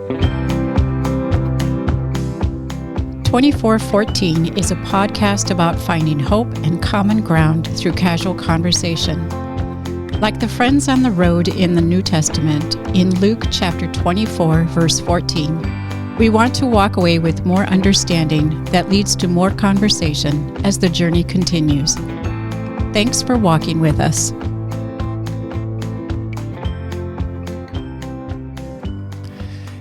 2414 is a podcast about finding hope and common ground through casual conversation. Like the friends on the road in the New Testament, in Luke chapter 24, verse 14, we want to walk away with more understanding that leads to more conversation as the journey continues. Thanks for walking with us.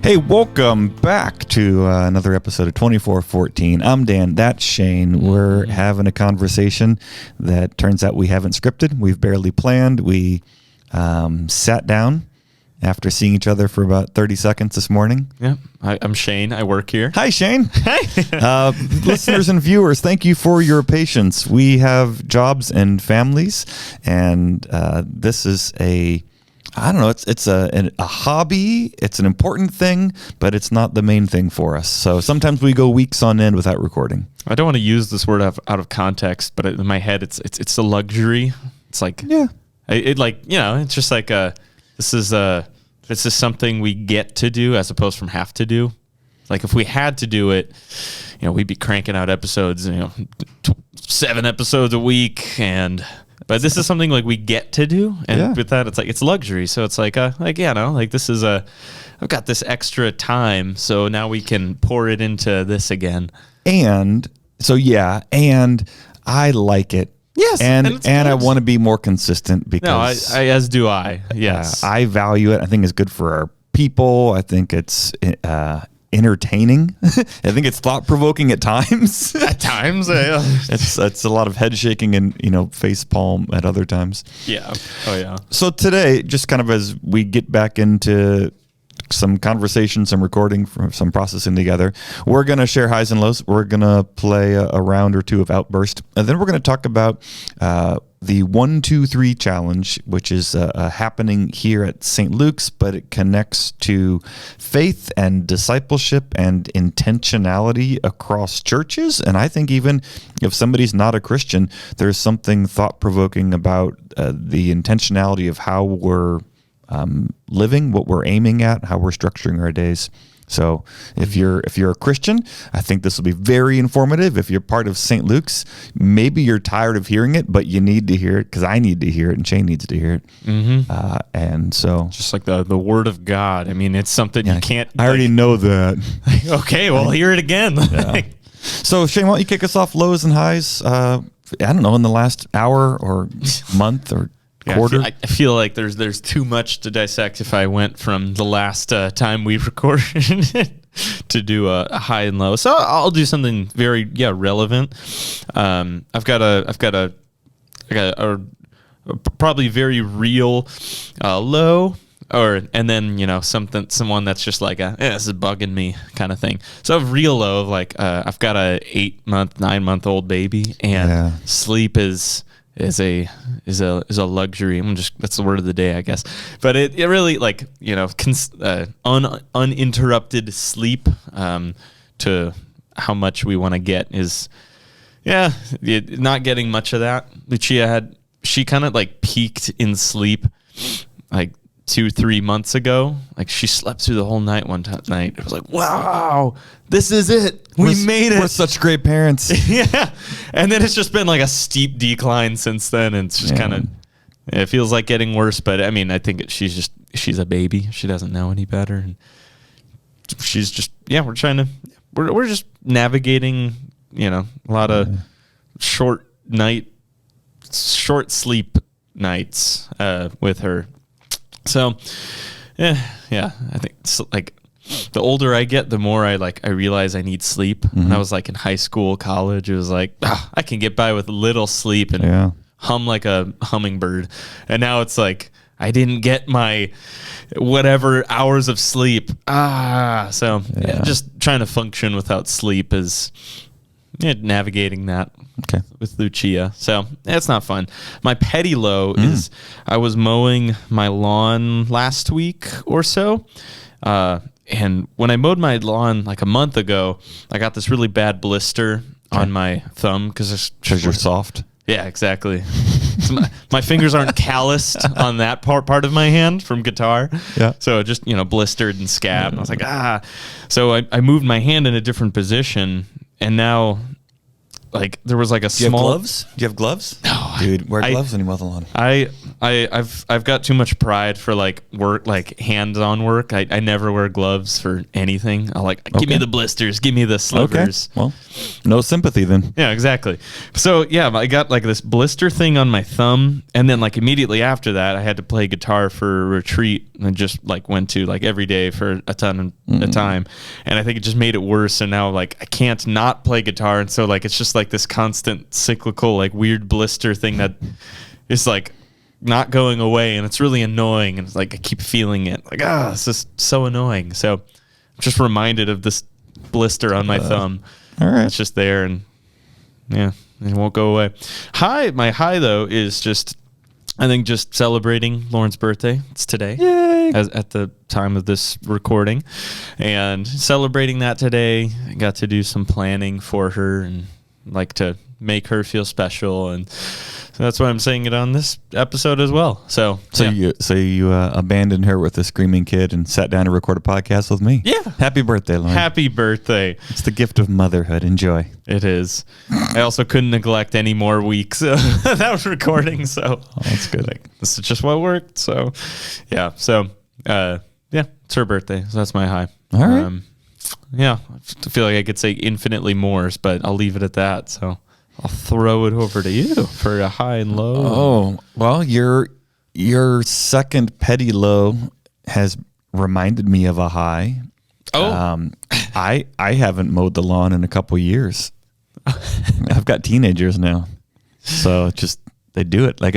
Hey, welcome back to another episode of 2414. I'm Dan, that's Shane. We're having a conversation that turns out we haven't scripted. We've barely planned. We sat down after seeing each other for about 30 seconds this morning. Yeah, I'm Shane. I work here. Hi, Shane. Hi. Listeners and viewers, thank you for your patience. We have jobs and families, and this is it's a hobby. It's an important thing, but it's not the main thing for us. So sometimes we go weeks on end without recording. I don't want to use this word out of context, but in my head, it's a luxury. It's like, yeah, it's just like this is something we get to do as opposed from have to do. Like if we had to do it, we'd be cranking out episodes, 7 episodes a week, but this is something like we get to do, and with that, it's luxury. So it's this is I've got this extra time, so now we can pour it into this again. And so and I like it. Yes, and I want to be more consistent because I as do I. Yes, I value it. I think it's good for our people. I think it's entertaining. I think it's thought-provoking at times. At times, yeah. It's a lot of head shaking and face palm at other times. Yeah. Oh yeah. So today, just kind of as we get back into some conversation, some recording, some processing together, we're going to share highs and lows. We're going to play a round or two of Outburst, and then we're going to talk about the 1, 2, 3 challenge, which is happening here at St. Luke's, but it connects to faith and discipleship and intentionality across churches. And I think even if somebody's not a Christian, there's something thought-provoking about the intentionality of how we're living, what we're aiming at, how we're structuring our days. So if you're a Christian, I think this will be very informative. If you're part of St. Luke's, maybe you're tired of hearing it, but you need to hear it because I need to hear it and Shane needs to hear it. Mm-hmm. And so just like the word of God. I mean, it's something you can't. I already know that. Okay, well, hear it again. Yeah. So Shane, why don't you kick us off lows and highs? I don't know, in the last hour or month or quarter. I feel like there's too much to dissect if I went from the last time we recorded to do a high and low. So I'll do something very relevant. I've got a probably very real low, and then someone that's just like this is bugging me kind of thing. So a real low of I've got a 9-month old baby, and sleep is a luxury. That's the word of the day, I guess. But it really uninterrupted sleep to how much we want to get is not getting much of that. Lucia she kind of peaked in sleep 2-3 months ago. She slept through the whole night one night. It was like, wow, this is it. We made it. We're such great parents. Yeah. And then it's just been a steep decline since then. And it's just kind of, it feels like getting worse. But I mean, I think she's a baby. She doesn't know any better. And she's just, we're just navigating, a lot of short sleep nights with her. So, I think it's the older I get, the more I realize I need sleep. Mm-hmm. When I was in high school, college, it was I can get by with little sleep and hum like a hummingbird. And now it's I didn't get my whatever hours of sleep. Just trying to function without sleep is navigating that. Okay. With Lucia. So it's not fun. My petty low is I was mowing my lawn last week or so. And when I mowed my lawn a month ago, I got this really bad blister on my thumb because you're soft. Yeah, exactly. my fingers aren't calloused on that part of my hand from guitar. Yeah. So it just, blistered and scabbed. And I was like, So I moved my hand in a different position, and now, like, there was like a small. Do you have gloves? Do you have gloves? No, dude. Wear gloves when you mow the lawn. I've got too much pride for like work, like hands-on work. I never wear gloves for anything. I give me the blisters, give me the slivers. Okay. Well, no sympathy then. Yeah, exactly. So yeah, I got like this blister thing on my thumb, and then like immediately after that, I had to play guitar for a retreat, and just like went to like every day for a ton of time, and I think it just made it worse. And now like I can't not play guitar, and so like it's just like this constant cyclical like weird blister thing that is like not going away, and it's really annoying, and it's like I keep feeling it like this is so annoying. So I'm just reminded of this blister on my thumb. All right, it's just there, and yeah, it won't go away. My high though is just, I think, just celebrating Lauren's birthday. It's today. Yay. At the time of this recording, and celebrating that today. I got to do some planning for her and like to make her feel special, and so that's why I'm saying it on this episode as well. So you abandoned her with a screaming kid and sat down to record a podcast with me. Yeah. Happy birthday, Lauren. Happy birthday. It's the gift of motherhood. Enjoy. It is. I also couldn't neglect any more weeks that was recording. So that's good. Like, this is just what worked. So yeah. So it's her birthday. So that's my high. All right. Yeah, I feel like I could say infinitely more, but I'll leave it at that. So I'll throw it over to you for a high and low. Oh, well, your second petty low has reminded me of a high. Oh, I haven't mowed the lawn in a couple years. I've got teenagers now, so just they do it like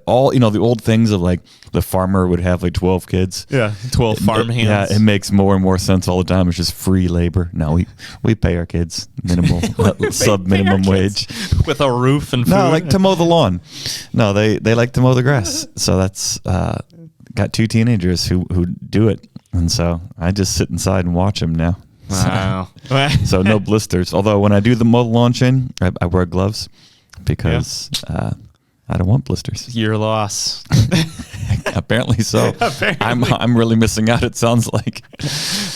all the old things of like the farmer would have like 12 kids. Yeah, 12 farm hands. Yeah, it makes more and more sense all the time. It's just free labor. No, we pay our kids minimal sub minimum wage with a roof and food. No, like to mow the lawn. No, they like to mow the grass. So that's got two teenagers who do it, and so I just sit inside and watch them now. Wow. So no blisters. Although when I do the mow the lawn, Shane, I wear gloves because I don't want blisters. Your loss. Apparently so. Apparently. I'm really missing out, it sounds like.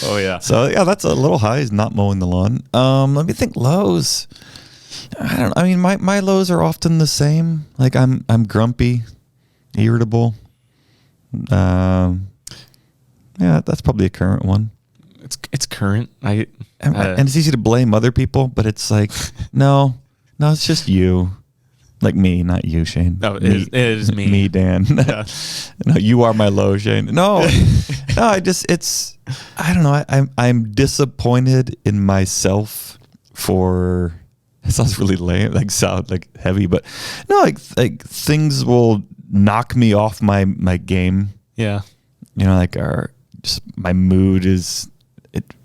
Oh yeah. So yeah, that's a little high, is not mowing the lawn. Let me think. Lows. I don't know. I mean, my lows are often the same. Like I'm grumpy, irritable. Yeah, that's probably a current one. It's current. And it's easy to blame other people, but it's like no, it's just you. Like me, not you, Shane. No, it is me. Me, Dan. Yeah. No, you are my low, Shane. No, I don't know. I'm disappointed in myself for, it sounds really lame, like sound like heavy, but no, like things will knock me off my game. Yeah. Like just my mood is,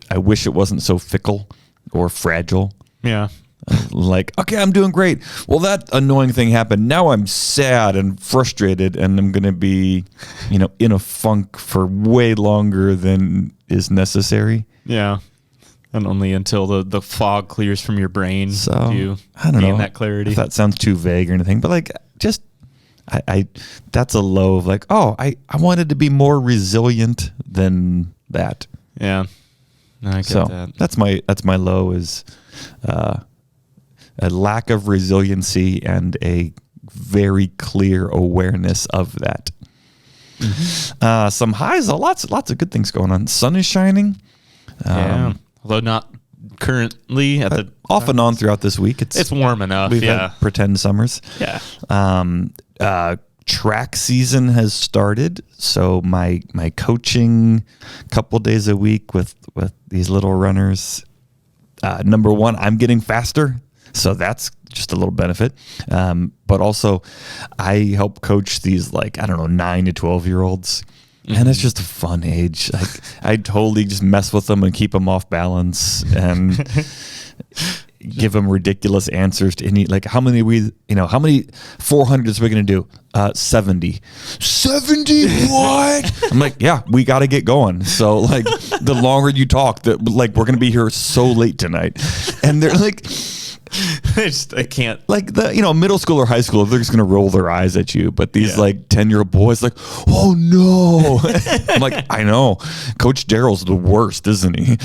I wish it wasn't so fickle or fragile. Yeah. Like, okay, I'm doing great. Well, that annoying thing happened. Now I'm sad and frustrated, and I'm going to be, in a funk for way longer than is necessary. Yeah. And only until the fog clears from your brain do you I don't know that clarity. If that sounds too vague or anything, but like, just, I that's a low of like, I wanted to be more resilient than that. Yeah. No, I get that. That's my low is, a lack of resiliency and a very clear awareness of that. Mm-hmm. Some highs, lots of good things going on. Sun is shining. Yeah, although not currently at the off and on throughout this week. It's warm enough. We've had pretend summers. Yeah. Track season has started, so my coaching couple days a week with these little runners. Number one, I'm getting faster. So that's just a little benefit. But also I help coach these 9 to 12-year-olds. Mm-hmm. And it's just a fun age. Like I totally just mess with them and keep them off balance and give them ridiculous answers to any, how many 400s are we going to do? 70. 70 what? I'm like, yeah, we got to get going. So the longer you talk, we're going to be here so late tonight. And they're like, I can't. Like middle school or high school, they're just gonna roll their eyes at you. But these 10-year-old boys, like, oh no! I'm like, I know, Coach Daryl's the worst, isn't he?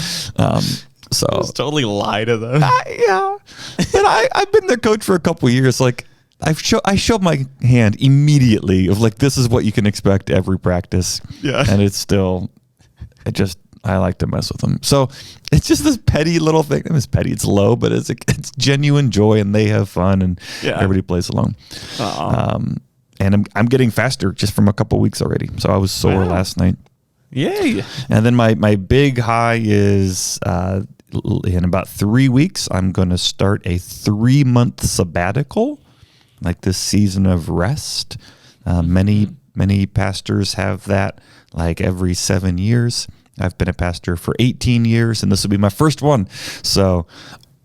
So Just totally lie to them. yeah, but I've been their coach for a couple of years. Like I showed my hand immediately of like, this is what you can expect every practice. Yeah, and it's still, I like to mess with them. So it's just this petty little thing. It's petty, it's low, but it's genuine joy, and they have fun, and everybody plays along. And I'm getting faster just from a couple weeks already. So I was sore last night. Yay! And then my big high is in about 3 weeks, I'm going to start a 3-month sabbatical, like this season of rest. Many pastors have that like every 7 years. I've been a pastor for 18 years, and this will be my first one. So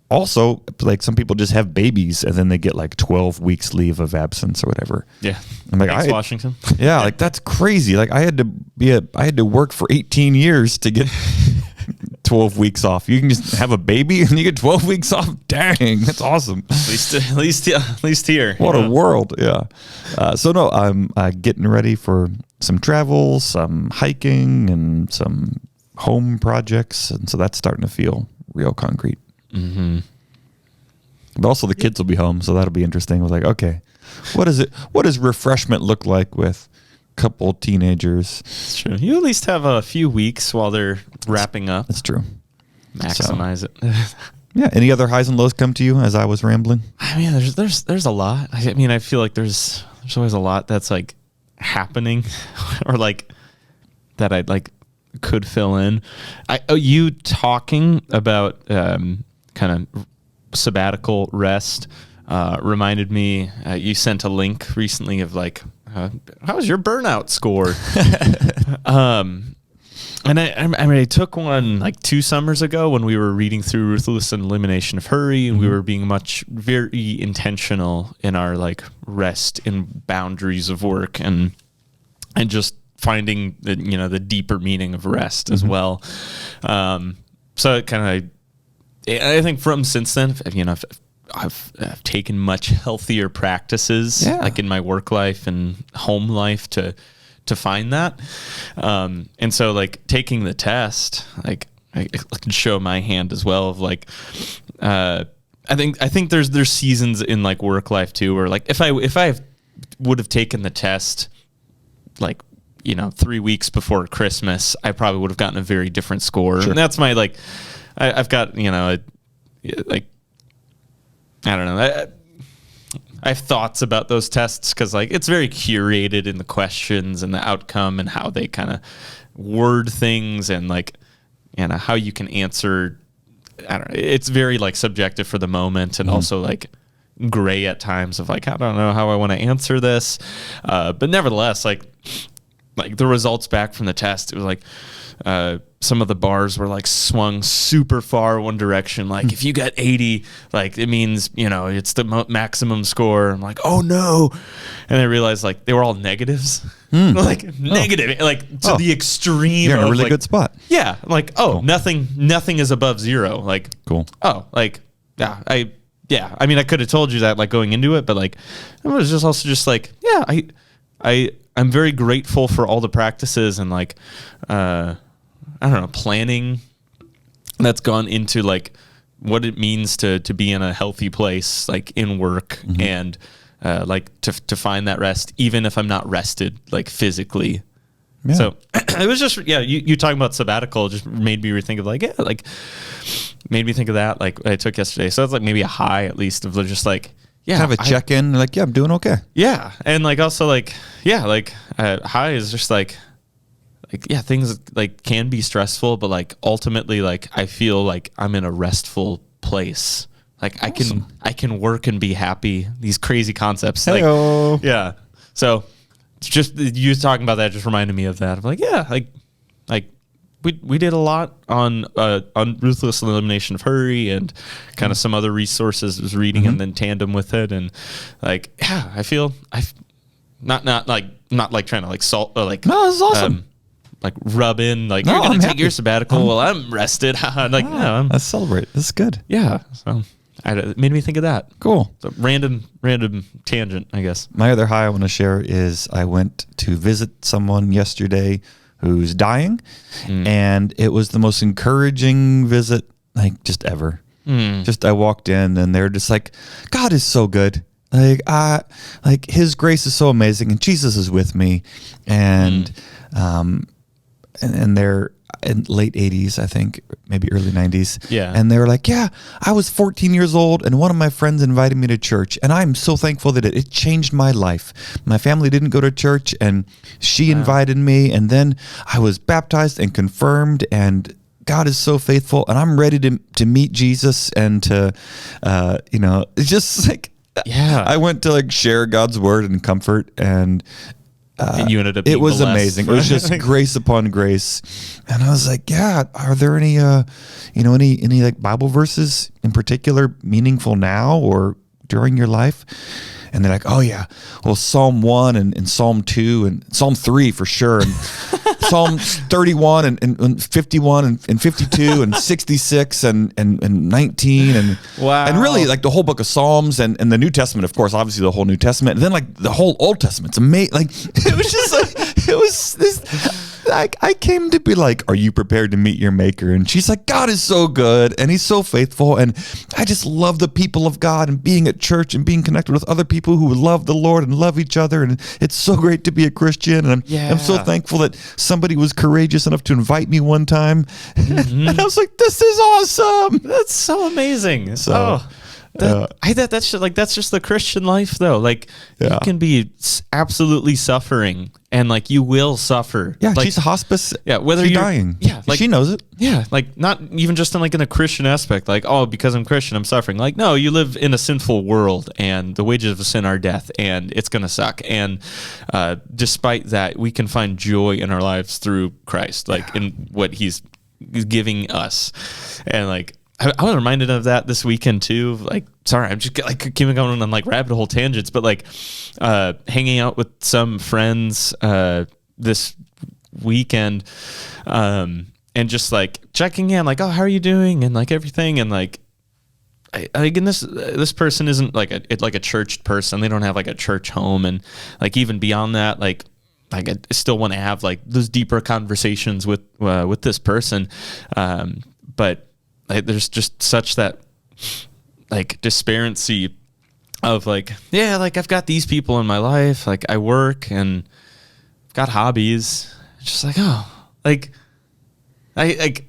also, like, some people just have babies and then they get like 12 weeks leave of absence or whatever. Yeah. I'm like, thanks, Washington. Yeah, like that's crazy. Like I had to work for 18 years to get 12 weeks off. You can just have a baby and you get 12 weeks off. Dang, that's awesome. At least here. What a world. Yeah. So no, I'm getting ready for some travel, some hiking, and some home projects. And so that's starting to feel real concrete. Mm-hmm. But also the kids will be home, so that'll be interesting. I was like, okay, what does refreshment look like with a couple teenagers? It's true. You at least have a few weeks while they're wrapping up. That's true. Maximize it. Yeah. Any other highs and lows come to you as I was rambling? I mean, there's a lot. I mean, I feel like there's always a lot that's like happening, or like that I like could fill in. You talking about kind of sabbatical rest reminded me. You sent a link recently of like, how's your burnout score? And I took one like 2 summers ago when we were reading through Ruthless and Elimination of Hurry, and we were being very intentional in our like rest and boundaries of work, and just finding the deeper meaning of rest as well. So it kind of, I think from since then, I've taken much healthier practices like in my work life and home life to find that. And so like taking the test, like I can show my hand as well of like, I think there's seasons in like work life too, where like if I would have taken the test like 3 weeks before Christmas, I probably would have gotten a very different score. Sure. And that's my like, I've got like, I don't know. I have thoughts about those tests because like it's very curated in the questions and the outcome and how they kind of word things and like how you can answer. I don't know. It's very like subjective for the moment and also like gray at times of like, I don't know how I want to answer this. But nevertheless, like the results back from the test, it was like some of the bars were like swung super far one direction. Like if you got 80, like it means, it's the maximum score. I'm like, oh no. And I realized like they were all negatives, like negative, like to the extreme. You're in a really like, good spot. Yeah. Like, cool. Nothing is above 0. Like, cool. Oh, like, yeah, I mean, I could have told you that like going into it, but like, it was just also just like, yeah, I'm very grateful for all the practices and like, I don't know, planning that's gone into like what it means to be in a healthy place, like in work and like to find that rest, even if I'm not rested, like physically. Yeah. So it was just, you talking about sabbatical just made me rethink of like, made me think of that. Like I took yesterday. So it's like maybe a high at least of just like, kind of a check-in, like, I'm doing okay. Yeah. And like, also like, high is just like, things like can be stressful, but like ultimately, like I feel like I'm in a restful place. Like awesome. I can work and be happy. These crazy concepts. Hey-o. Like, yeah. So it's just you talking about that just reminded me of that. I'm like, like we did a lot on Ruthless Elimination of Hurry and kind of some other resources I was reading and then tandem with it. And like, I feel not like trying to like salt or like, no, this is awesome. Like rub in, like you're gonna take your sabbatical while I'm rested. Like, let's celebrate. This is good. Yeah. So it made me think of that. Cool. So random tangent, I guess. My other high I want to share is I went to visit someone yesterday who's dying, and it was the most encouraging visit, like, just ever. Just I walked in and they're just like, God is so good. Like His grace is so amazing, and Jesus is with me, and they're in late 80s, I think, maybe early 90s. Yeah. And they were like, yeah, I was 14 years old, and one of my friends invited me to church, and I'm so thankful that it changed my life. My family didn't go to church, and she invited me, and then I was baptized and confirmed, and God is so faithful, and I'm ready to meet Jesus and to, it's just like, I went to like share God's word and comfort, and you ended up being it was blessed. amazing. It was just grace upon grace. And I was like, yeah, are there any, any like Bible verses in particular meaningful now or during your life? And they're like, oh yeah, well, Psalm 1 and Psalm 2 and Psalm 3 for sure. And Psalm 31 and 51 and 52 and 66 and 19 and wow. And really like the whole book of Psalms and the New Testament, of course, obviously the whole New Testament, and then like the whole Old Testament. It's amazing. Like it was just like it was this. Like I came to be like, are you prepared to meet your maker? And she's like, God is so good and He's so faithful, and I just love the people of God and being at church and being connected with other people who love the Lord and love each other, and it's so great to be a Christian, and I'm so thankful that somebody was courageous enough to invite me one time. And I was like, this is awesome. That's so amazing. So that's just the Christian life, though. Like you can be absolutely suffering, and like you will suffer. Yeah, like, she's a hospice. Yeah, whether she's you're dying. Yeah, like she knows it. Yeah, like not even just in like in a Christian aspect. Like, oh, because I'm Christian, I'm suffering. Like, no, you live in a sinful world, and the wages of sin are death, and it's gonna suck. And despite that, we can find joy in our lives through Christ, like in what He's giving us, and like. I was reminded of that this weekend too. Like, sorry, I'm just like keeping going on like rabbit hole tangents, but like hanging out with some friends this weekend, and just like checking in, like, oh, how are you doing, and like everything, and like, again, this person isn't like a church person. They don't have like a church home, and like even beyond that, like I still want to have like those deeper conversations with this person, but. Like, there's just such that like disparity of like, yeah, like I've got these people in my life, like I work and I've got hobbies. It's just like, oh, like I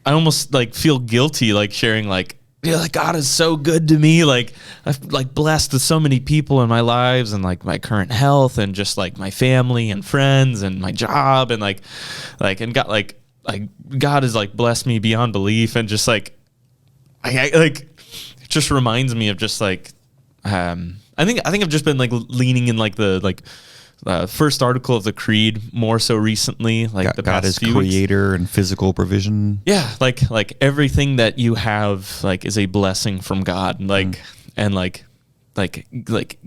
almost like feel guilty like sharing like, yeah, like God is so good to me. Like I've like blessed with so many people in my lives, and like my current health, and just like my family and friends and my job, and like and got like God has like blessed me beyond belief, and just like I like it just reminds me of just like I think I've just been like leaning in like the like first article of the creed more so recently, like the God past is few creator weeks. And physical provision. Yeah, like everything that you have like is a blessing from God, like and like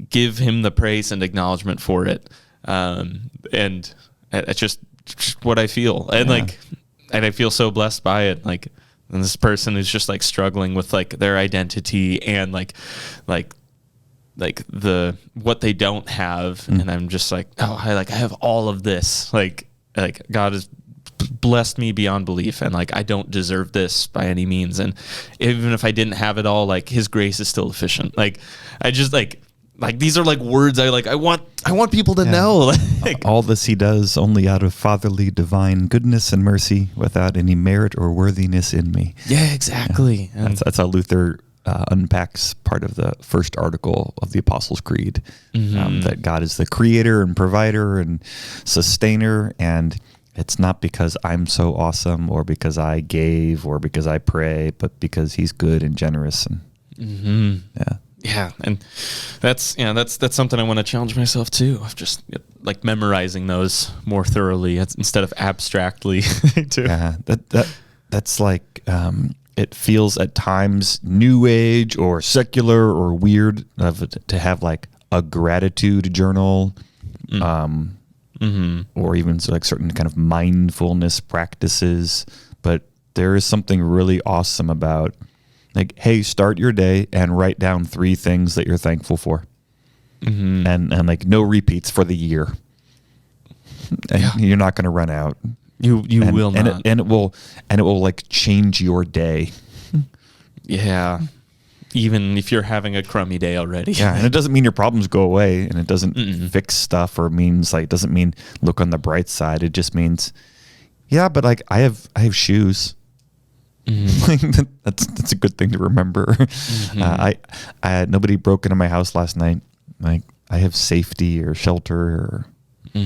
give Him the praise and acknowledgement for it, and it's just what I feel, and like. And I feel so blessed by it. Like, and this person is just like struggling with like their identity and like the what they don't have. And I'm just like, oh, I have all of this. Like God has blessed me beyond belief, and like I don't deserve this by any means. And even if I didn't have it all, like His grace is still efficient. Like I just like these are like words I want people to know. Like, all this He does only out of fatherly divine goodness and mercy, without any merit or worthiness in me. Yeah, exactly. Yeah. That's how Luther unpacks part of the first article of the Apostles' Creed, that God is the creator and provider and sustainer, and it's not because I'm so awesome or because I gave or because I pray, but because He's good and generous. And yeah, and that's something I want to challenge myself too, of just like memorizing those more thoroughly instead of abstractly. Too. Yeah, that's like it feels at times new age or secular or weird to have like a gratitude journal, or even like certain kind of mindfulness practices. But there is something really awesome about Like, hey, start your day and write down 3 things that you're thankful for. And like no repeats for the year. And you're not going to run out. You will not. And it will like change your day. Yeah. Even if you're having a crummy day already. Yeah, and it doesn't mean your problems go away, and it doesn't fix stuff, or means like, it doesn't mean look on the bright side. It just means, yeah, but like I have shoes. That's a good thing to remember. I had nobody broke into my house last night. Like I have safety or shelter. Or, I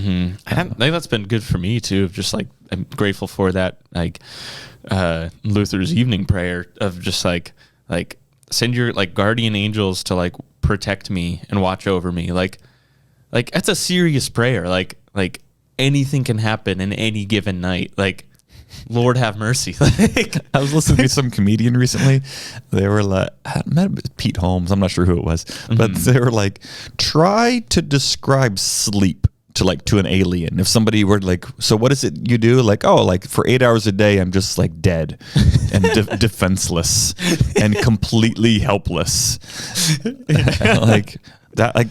think that's been good for me too. Just like I'm grateful for that. Like Luther's evening prayer of just like send your like guardian angels to like protect me and watch over me. Like that's a serious prayer. Like anything can happen in any given night. Like Lord have mercy. I was listening to some comedian recently. They were like, I met it was Pete Holmes. I'm not sure who it was, but they were like, try to describe sleep to an alien. If somebody were like, so what is it you do? Like, oh, like for 8 hours a day, I'm just like dead and defenseless and completely helpless. Like that, like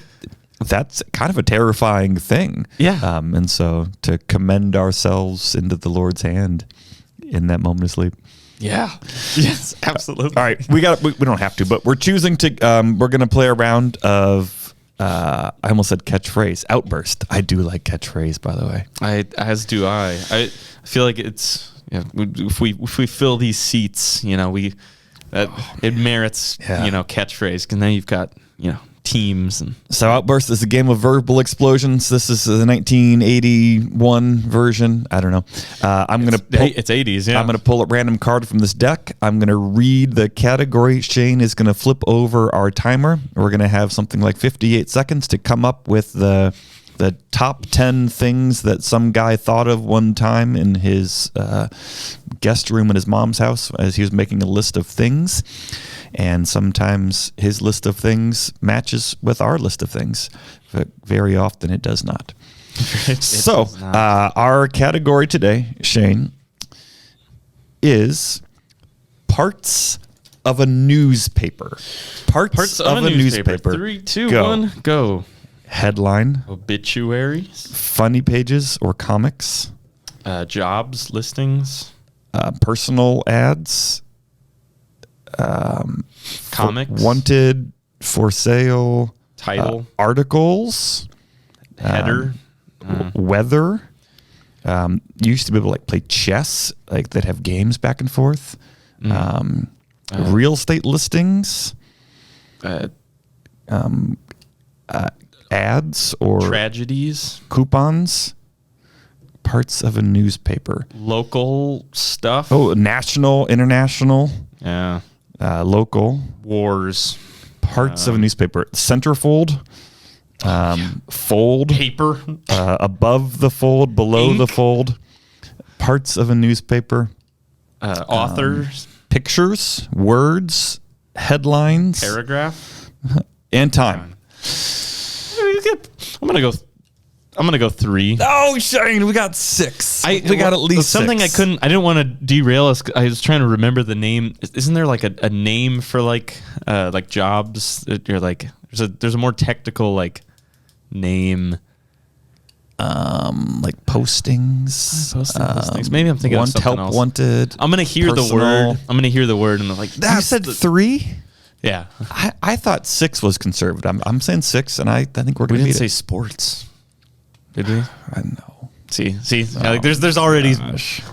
that's kind of a terrifying thing. Yeah. And so to commend ourselves into the Lord's hand in that moment of sleep. Yeah. Yes, absolutely. All right. We don't have to, but we're choosing to, we're going to play a round of, I almost said catchphrase, outburst. I do like catchphrase, by the way. As do I. I feel like it's, if we fill these seats, it merits, catchphrase. Cause now you've got, teams. And so Outburst is a game of verbal explosions. This is the 1981 version. I don't know. It's 80s. Yeah. I'm going to pull a random card from this deck. I'm going to read the category. Shane is going to flip over our timer. We're going to have something like 58 seconds to come up with the top 10 things that some guy thought of one time in his guest room in his mom's house as he was making a list of things. And sometimes his list of things matches with our list of things, but very often it does not. Our category today, Shane, is parts of a newspaper. Parts of a newspaper. 3, 2, 1, go. Headline. Obituaries. Funny pages or comics. Jobs listings. Personal ads. Comics. Wanted, for sale. Title. Articles. Header. Weather. You used to be able to like play chess, like that have games back and forth. Real estate listings. Ads or tragedies. Coupons. Parts of a newspaper. Local stuff. Oh, national, international. Yeah. Local. Wars. Parts of a newspaper. Centerfold. Fold. Paper. Above the fold, below Ink. the fold. Parts of a newspaper. Authors. Pictures. Words. Headlines. Paragraph. And time. I'm gonna go 3. Oh, Shane, we got 6. We got at least something 6. I didn't want to derail us. I was trying to remember the name. Isn't there like a name for like jobs? You're like there's a more technical like name. Like postings. Listings. Maybe I'm thinking of something help else. Wanted. I'm gonna hear the word. I'm gonna hear the word and I'm like, You said 3? Yeah. I thought 6 was conservative. I'm saying 6, and I think we're We going to didn't beat say it. sports. Did we? I know. See, like there's already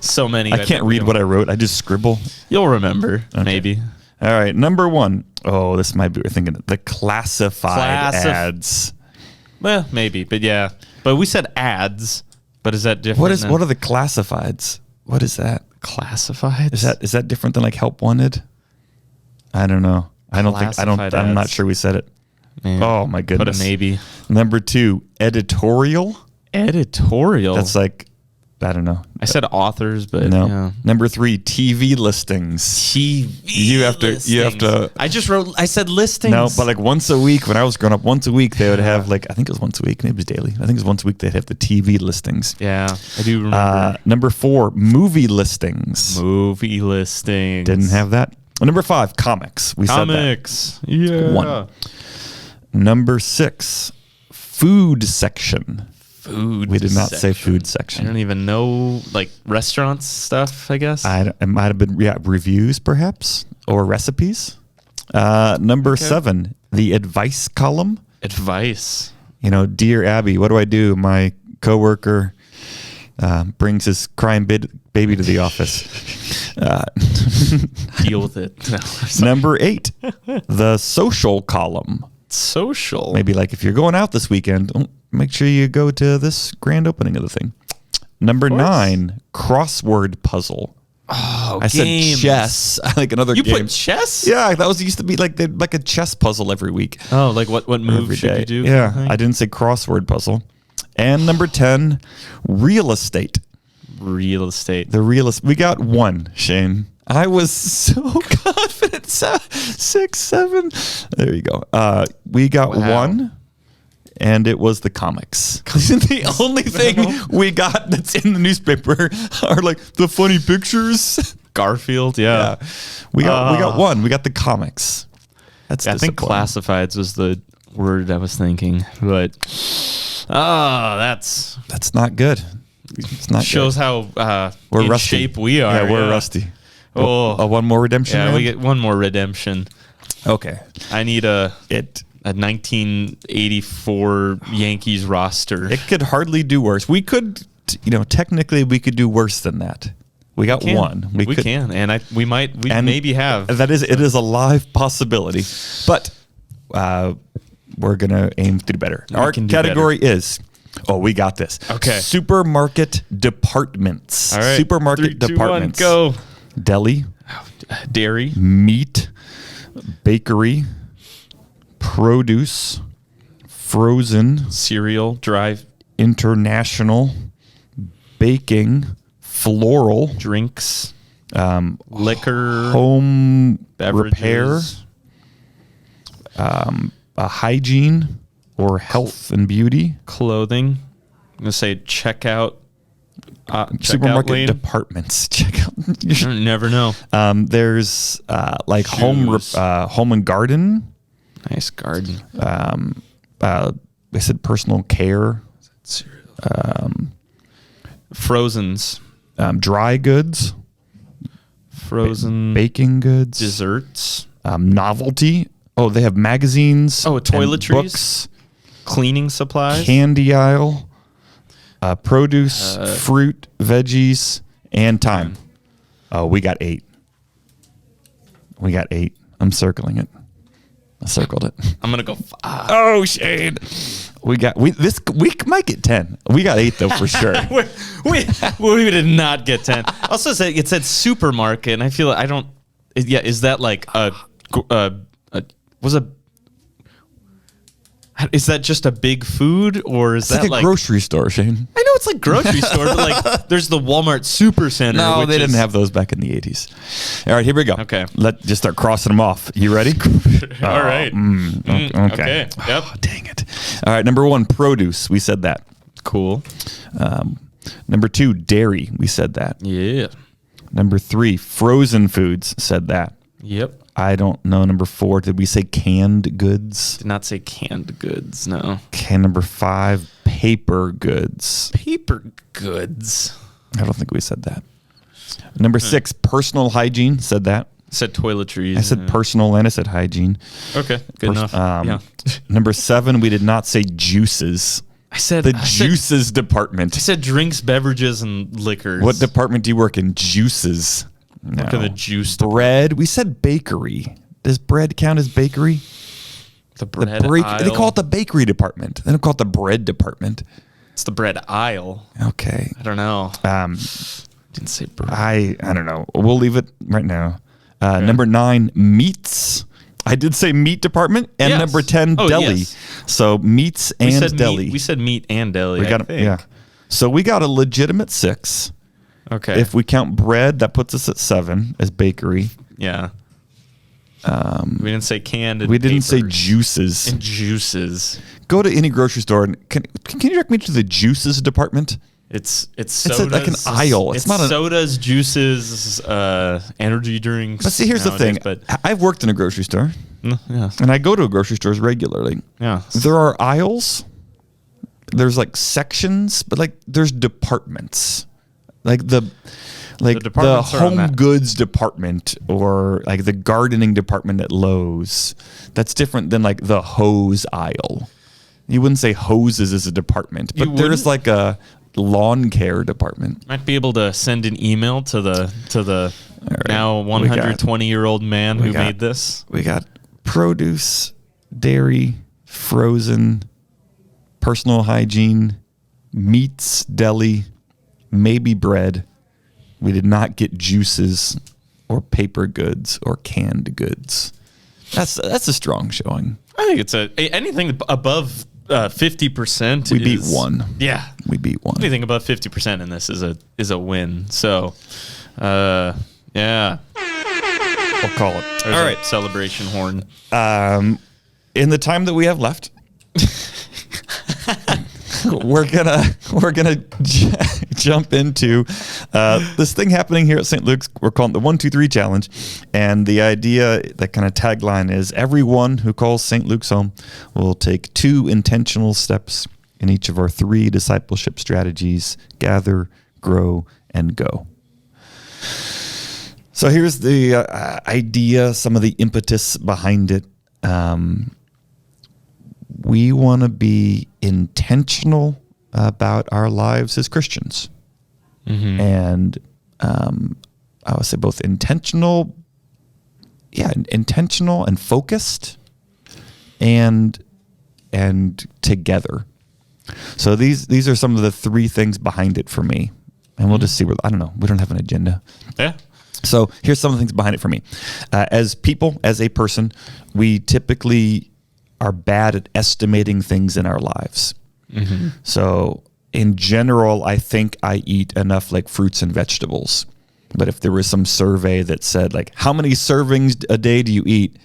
so many. I can't read what I wrote. I just scribble. You'll remember, maybe. All right, number 1. Oh, this might be what we're thinking. The classified ads. Well, maybe, but yeah. But we said ads. But is that different? What are the classifieds? What is that? Classifieds? Is that different than like help wanted? I don't know. I'm not sure we said it. Yeah. Oh my goodness. Put a maybe. Number 2, editorial. Editorial. That's like, I don't know. I said authors, but no. Yeah. Number 3, TV listings. TV. You have to. I said listings. No, but like once a week when I was growing up, once a week they would have like, I think it was once a week, maybe it was daily. I think it was once a week they'd have the TV listings. Yeah, I do remember. Number 4, movie listings. Movie listings. Didn't have that. Number 5, comics. We said that. Comics. Yeah. 1. Number 6, food section. Food. We did not say section. food I section. don't even know, like restaurants stuff, I guess. It might have been reviews, perhaps, or recipes. Number 7, the advice column. Advice. Dear Abby, what do I do? My coworker brings his crying baby to the office. Deal with it. No, Number 8, the social column. social. Maybe like if you're going out this weekend, make sure you go to this grand opening of the thing. Number 9, crossword puzzle. Oh, I games. said chess. Like another You game. put chess? Yeah, that used to be like a chess puzzle every week. Oh, like what move Every should day. you do? Yeah, kind of thing? I didn't say crossword puzzle. And number 10, real estate. Real estate. We got 1, Shane. I was so confident. 6, 7. There you go. We got Wow. 1, and it was the comics. The only thing we got that's in the newspaper are like the funny pictures. Garfield, yeah. We got 1. We got the comics. That's I think disappointing. classifieds was the word I was thinking, but that's not good. It's not shows good. how We're in rusty. shape we are. Yeah, we're rusty. Oh, One more redemption. yeah, round? we get one more redemption. Okay. I need a It 1984 Yankees roster. could hardly do worse. We could, technically we could do worse than that. We got 1. We can, and we maybe have. It is a live possibility, but we're gonna aim to do better. We Our can do category is. Oh, we got this. Okay. Supermarket departments. All right. Supermarket 3, 2, 1, departments. go. Deli, Dairy, meat, bakery, produce, frozen, cereal, dry international, baking, floral, drinks, liquor, home beverages, repair, hygiene or health and beauty, clothing. I'm gonna say checkout. supermarket lane. departments. Check out. You never know. There's like Shoes. home and garden. Nice garden. They said personal care, Frozens. dry goods, Frozen baking goods, desserts. novelty. Oh, they have magazines. Oh, and toiletries? books, Cleaning supplies. candy aisle, produce, fruit, veggies, and time. Oh, we got 8. I'm circling it. I circled it. I'm gonna go 5. Oh, Shane. We might get 10. We got 8 though for sure. we did not get 10. Also, it said supermarket, and I feel I don't. Yeah, is that like is that just a big food, or is It's that like a grocery store, Shane. I know it's like grocery store, but like there's the Walmart Super Center. No, which they didn't is- have those back in the 80s. All right, here we go. Okay. Let's just start crossing them off. You ready? All right. Okay. Okay. Yep. Oh, dang it. All right, number 1, produce. We said that. Cool. Number 2, dairy. We said that. Yeah. Number 3, frozen foods. Said that. Yep. I don't know. Number 4, did we say canned goods? Did not say canned goods. No. Okay, number 5, paper goods. Paper goods. I don't think we said that. Number 6, personal hygiene. Said that. Said toiletries. I said personal and I said hygiene. Okay. Good enough. Yeah. Number 7, we did not say juices. I said The juices department. I said drinks, beverages, and liquors. What department do you work in? Juices. No. Look at the juice. Bread. We said bakery. Does bread count as bakery? The bread aisle. They call it the bakery department. They don't call it the bread department. It's the bread aisle. Okay. I don't know. Didn't say bread. I don't know. We'll leave it right now. Number 9, meats. I did say meat department. And Yes. number 10, Oh, deli. yes. So meats We and said deli. Meat, we said meat and deli. We got I think. yeah. So we got a legitimate 6. Okay. If we count bread, that puts us at 7 as bakery. yeah. We didn't say canned. And We didn't say papers. juices. And juices. Go to any grocery store and can you direct me to the juices department? It's sodas, like an aisle. It's not sodas, juices, energy drinks. But see, here's nowadays, the thing. I've worked in a grocery store. Yeah. And I go to grocery stores regularly. Yeah. There are aisles. There's like sections, but like there's departments. Like the home goods department or like the gardening department at Lowe's. That's different than like the hose aisle. You wouldn't say hoses is a department, but there's like a lawn care department. Might be able to send an email to the right. Now 120-year-old man who made this. We got produce, dairy, frozen, personal hygiene, meats, deli, maybe bread. We did not get juices or paper goods or canned goods. That's a strong showing. I think anything above 50%. We beat one. Yeah, we beat one. Anything above 50% in this is a win. So, yeah, I'll call it. There's all right, celebration horn. In the time that we have left, we're gonna jump into this thing happening here at St. Luke's. We're calling it the 1, 2, 3 challenge, and the idea, that kind of tagline is: everyone who calls St. Luke's home will take 2 intentional steps in each of our 3 discipleship strategies: gather, grow, and go. So here's the idea, some of the impetus behind it. We want to be intentional about our lives as Christians. Mm-hmm. And I would say both intentional and focused and together. So these are some of the 3 things behind it for me. And we'll just see where, I don't know, we don't have an agenda. Yeah. So here's some of the things behind it for me. As people, as a person, we typically are bad at estimating things in our lives. Mm-hmm. So in general, I think I eat enough like fruits and vegetables. But if there was some survey that said like, how many servings a day do you eat?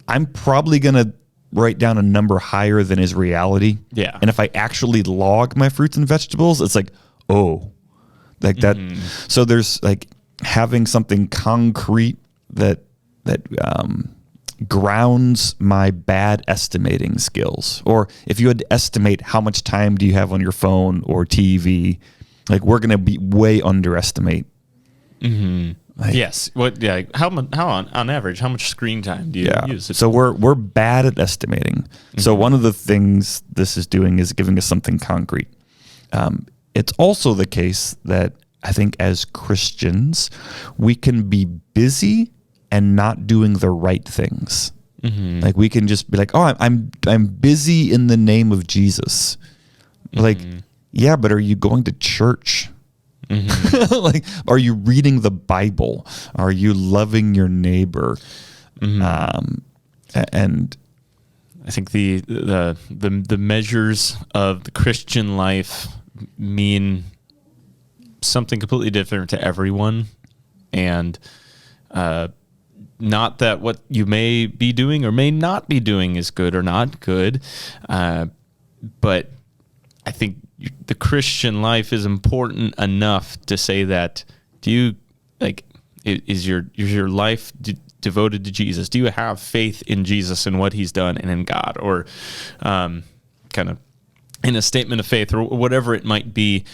I'm probably going to write down a number higher than is reality. Yeah. And if I actually log my fruits and vegetables, it's like, oh, like that. Mm-hmm. So there's like having something concrete that grounds my bad estimating skills. Or if you had to estimate how much time do you have on your phone or TV, like we're going to be way underestimate. Mm-hmm. Like, yes. What? Yeah. How on average, how much screen time do you use? So we're bad at estimating. Mm-hmm. So one of the things this is doing is giving us something concrete. It's also the case that I think as Christians, we can be busy and not doing the right things. Mm-hmm. Like we can just be like, oh, I'm busy in the name of Jesus. Mm-hmm. Like, yeah, but are you going to church? Mm-hmm. Like, are you reading the Bible? Are you loving your neighbor? Mm-hmm. And I think the measures of the Christian life mean something completely different to everyone, and not that what you may be doing or may not be doing is good or not good, but I think the Christian life is important enough to say that, do you like, is your life devoted to Jesus? Do you have faith in Jesus and what he's done and in God? Or kind of in a statement of faith or whatever it might be,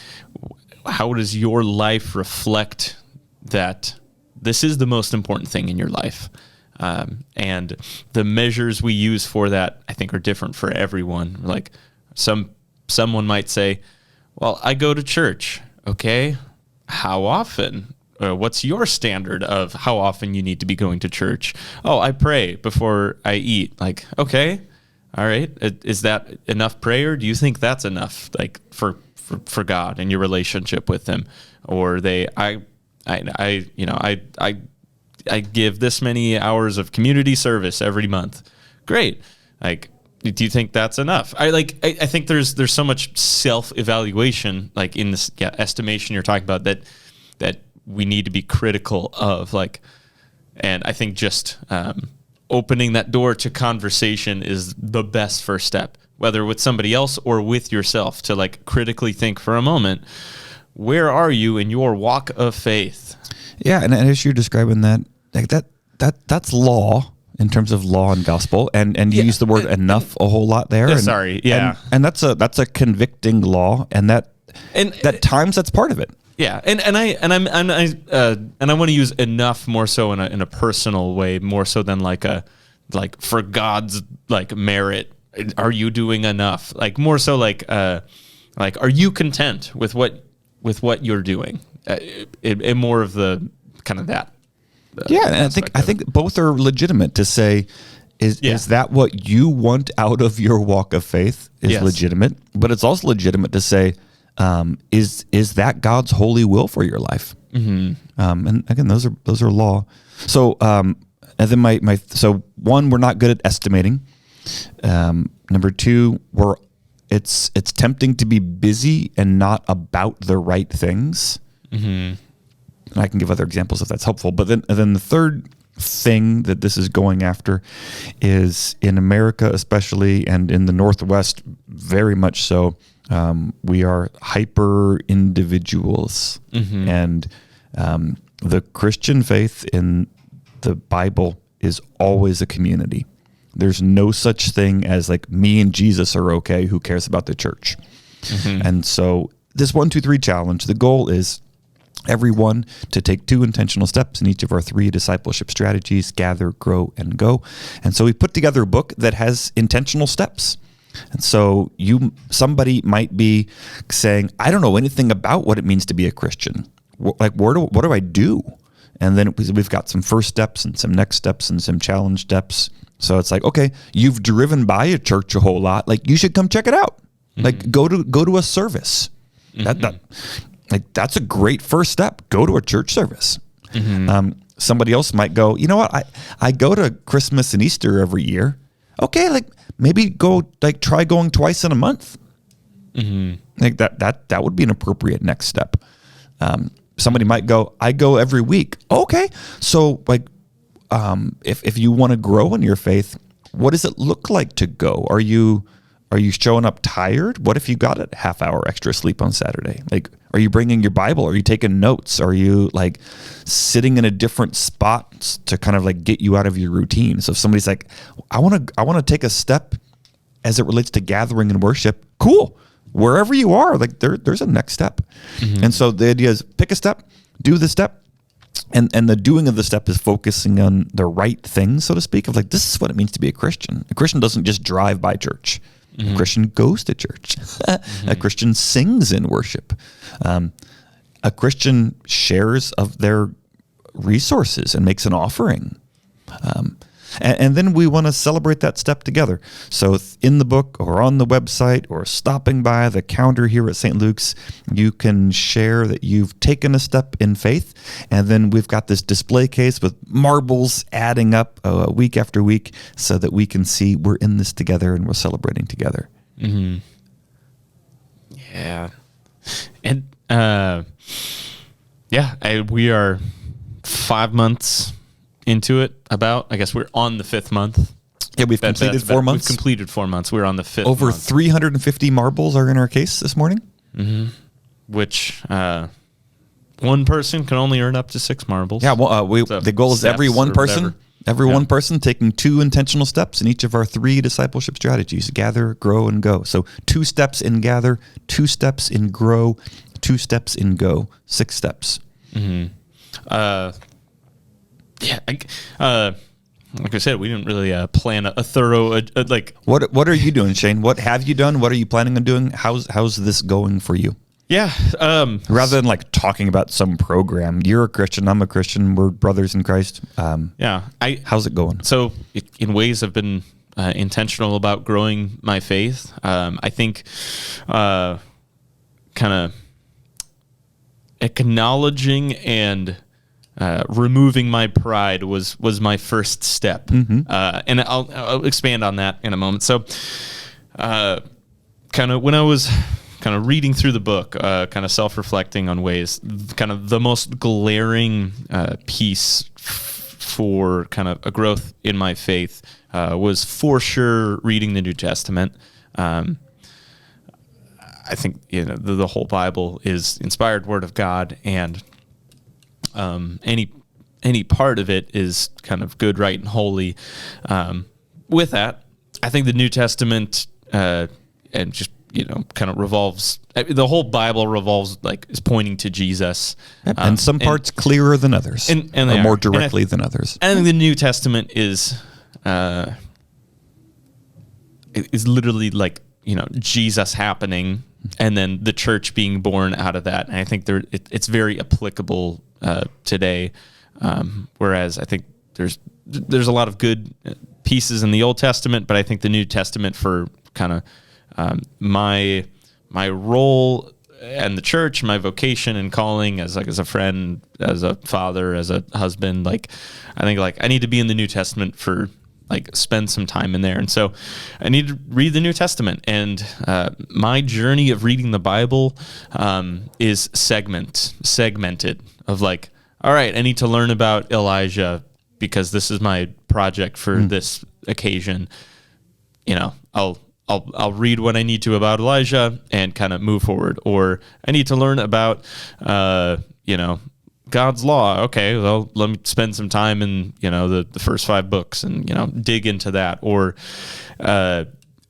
how does your life reflect that this is the most important thing in your life? And the measures we use for that, I think, are different for everyone. Like someone might say, well, I go to church. Okay. How often? What's your standard of how often you need to be going to church? Oh, I pray before I eat. Like, okay. All right. Is that enough prayer? Do you think that's enough, like for God and your relationship with him? Or I give this many hours of community service every month. Great. Like, do you think that's enough? I think there's so much self-evaluation, like in this estimation you're talking about, that we need to be critical of, like, and I think just opening that door to conversation is the best first step, whether with somebody else or with yourself, to like critically think for a moment, where are you in your walk of faith? Yeah, and as you're describing that, like that's law in terms of law and gospel, and you use the word enough a whole lot there. And that's a convicting law, and that times that's part of it. Yeah, and I want to use enough more so in a personal way, more so than like for God's like merit. Are you doing enough? Like more so like are you content with what you're doing? More of the kind of that. Yeah, and I think both are legitimate to say. Is that what you want out of your walk of faith? Is legitimate, but it's also legitimate to say, is that God's holy will for your life? Mm-hmm. And again, those are law. So and then so one, we're not good at estimating. Number two, it's tempting to be busy and not about the right things. Mm-hmm. And I can give other examples if that's helpful. But then the third thing that this is going after is in America, especially, and in the Northwest, very much so. We are hyper individuals, mm-hmm. and the Christian faith in the Bible is always a community. There's no such thing as like me and Jesus are okay. Who cares about the church? Mm-hmm. And so this 1, 2, 3 challenge, the goal is everyone to take 2 intentional steps in each of our 3 discipleship strategies: gather, grow, and go. And so we put together a book that has intentional steps. And so somebody might be saying, I don't know anything about what it means to be a Christian. Like, what do I do? And then we've got some first steps and some next steps and some challenge steps. So it's like, okay, you've driven by a church a whole lot. Like, you should come check it out. Mm-hmm. Like, go to a service. Mm-hmm. That's a great first step. Go to a church service. Mm-hmm. Somebody else might go, you know what? I go to Christmas and Easter every year. Okay, like maybe try going twice in a month. Mm-hmm. Like that would be an appropriate next step. Somebody might go, I go every week. Okay, so like if you want to grow in your faith, what does it look like to go? Are you showing up tired? What if you got a half hour extra sleep on Saturday? Like, are you bringing your Bible? Are you taking notes? Are you like sitting in a different spot to kind of like get you out of your routine? So if somebody's like, I want to take a step as it relates to gathering and worship, cool. Wherever you are, like there's a next step. Mm-hmm. And so the idea is pick a step, do the step. And the doing of the step is focusing on the right things, so to speak, of like, this is what it means to be a Christian. A Christian doesn't just drive by church. Mm-hmm. A Christian goes to church. Mm-hmm. A Christian sings in worship. A Christian shares of their resources and makes an offering. And then we want to celebrate that step together. So in the book or on the website or stopping by the counter here at St. Luke's, you can share that you've taken a step in faith. And then we've got this display case with marbles adding up week after week so that we can see we're in this together and we're celebrating together. Mm-hmm. Yeah. And we are 5 months into it. I guess we're on the 5th month. Yeah, we've completed 4 months. We've completed 4 months. We're on the 5th Over month. 350 marbles are in our case this morning. Mm-hmm. Which one person can only earn up to 6 marbles. Yeah, well, the goal is every one person taking 2 intentional steps in each of our 3 discipleship strategies: gather, grow, and go. So 2 steps in gather, 2 steps in grow, 2 steps in go, 6 steps. Mm-hmm. Like I said, we didn't really plan a thorough like. What are you doing, Shane? What have you done? What are you planning on doing? How's this going for you? Yeah. Rather than like talking about some program, you're a Christian, I'm a Christian, we're brothers in Christ. How's it going? So in ways I've been intentional about growing my faith. I think kind of acknowledging and removing my pride was my first step. Mm-hmm. And I'll expand on that in a moment. So kind of when I was kind of reading through the book, kind of self-reflecting on ways, kind of the most glaring piece for kind of a growth in my faith was for sure reading the New Testament. I think the whole Bible is inspired Word of God, and any part of it is kind of good, right, and holy. With that, I think the New Testament and just kind of revolves. The whole Bible revolves is pointing to Jesus, and some parts clearer than others, and or more directly than others. I think the New Testament is literally Jesus happening, and then the church being born out of that. And I think it's very applicable today. Whereas I think there's a lot of good pieces in the Old Testament, but I think the New Testament for kind of my role and the church, my vocation and calling as a friend, as a father, as a husband, I think I need to be in the New Testament for spend some time in there. And so I need to read the New Testament, and my journey of reading the Bible is segmented of all right, I need to learn about Elijah because this is my project for this occasion. I'll read what I need to about Elijah and kind of move forward. Or I need to learn about, God's law. Okay, well, let me spend some time in, the first 5 books and, dig into that. Or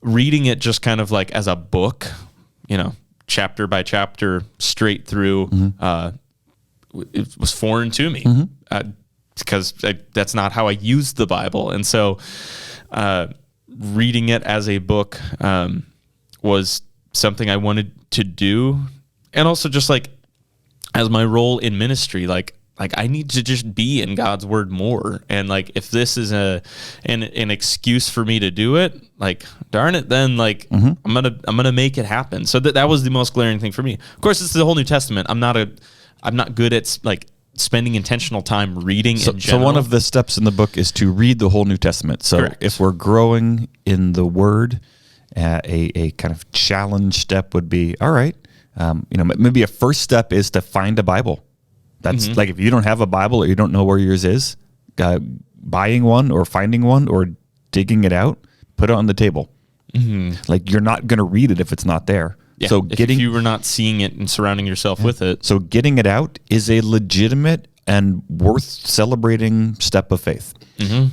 reading it just kind of as a book, chapter by chapter straight through. It was foreign to me because that's not how I used the Bible. And so reading it as a book was something I wanted to do. And also just as my role in ministry, I need to just be in God's word more. And if this is an excuse for me to do it, darn it, then I'm gonna make it happen. So that was the most glaring thing for me. Of course, this is the whole New Testament. I'm not good at spending intentional time reading in general. So one of the steps in the book is to read the whole New Testament. So Correct. If we're growing in the Word, a kind of challenge step would be, all right, maybe a first step is to find a Bible. That's if you don't have a Bible or you don't know where yours is, buying one or finding one or digging it out, put it on the table. You're not going to read it if it's not there. Yeah, so if you were not seeing it and surrounding yourself with it. So getting it out is a legitimate and worth celebrating step of faith.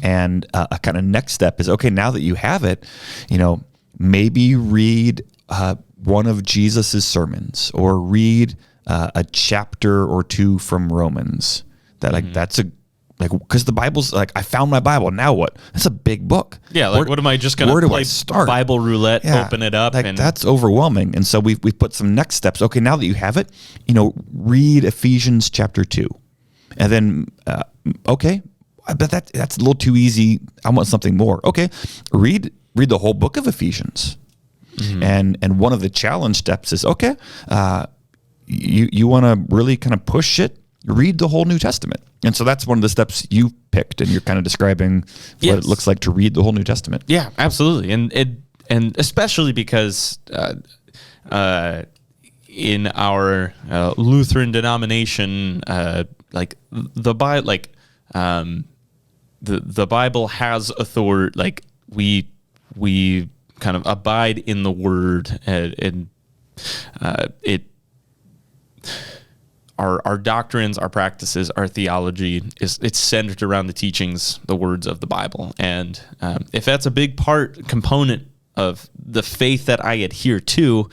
And a kind of next step is, okay, now that you have it, maybe read one of Jesus's sermons or read a chapter or 2 from Romans. That's a because the Bible's I found my Bible. Now what? That's a big book. Yeah, what am I just going to play start? Bible roulette, open it up? And that's overwhelming. And so we put some next steps. Okay, now that you have it, read Ephesians chapter 2. And then, okay, but that's a little too easy. I want something more. Okay, read the whole book of Ephesians. And one of the challenge steps is, okay, you want to really kind of push it, read the whole New Testament. And so that's one of the steps you picked, and you're kind of describing what it looks like to read the whole New Testament. Yeah, absolutely. And especially because in our Lutheran denomination, the Bible, the Bible has authority. We kind of abide in the Word, and it. Our doctrines, our practices, our theology it's centered around the teachings, the words of the Bible. And if that's a big component of the faith that I adhere to,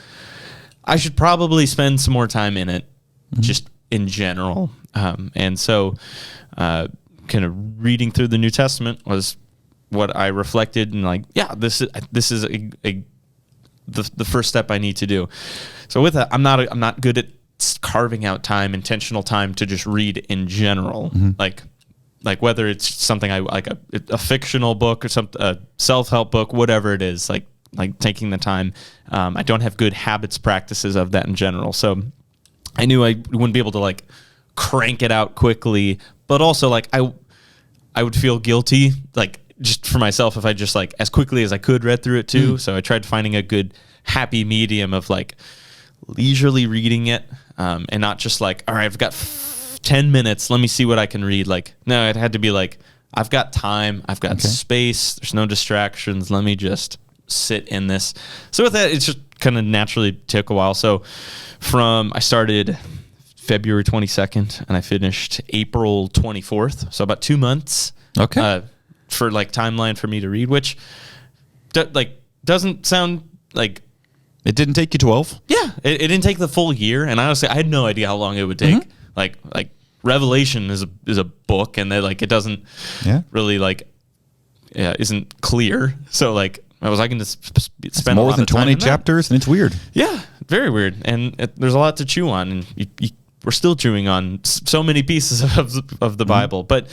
I should probably spend some more time in it, just in general. And so kind of reading through the New Testament was what I reflected, and this is the first step I need to do. So with that, I'm not good at carving out time, intentional time to just read in general, like whether it's something I like a fictional book or something, a self-help book, whatever it is, like taking the time. I don't have good habits, practices of that in general. So I knew I wouldn't be able to crank it out quickly, but also I would feel guilty, just for myself if I just as quickly as I could read through it too. So I tried finding a good happy medium of leisurely reading it, and not just all right, I've got 10 minutes, let me see what I can read. No, it had to be I've got time, I've got space, there's no distractions, let me just sit in this. So with that, it's just kind of naturally took a while. So I started February 22nd and I finished April 24th. So about 2 months. Okay. For like timeline for me to read, which doesn't sound like. It didn't take you 12? Yeah. It didn't take the full year. And honestly, I had no idea how long it would take. Like Revelation is a book, and they it doesn't really isn't clear. So I can just spend more a lot than of time 20 in that. chapters, and it's weird. Yeah, very weird, and there's a lot to chew on, and we're still chewing on so many pieces of the Bible, but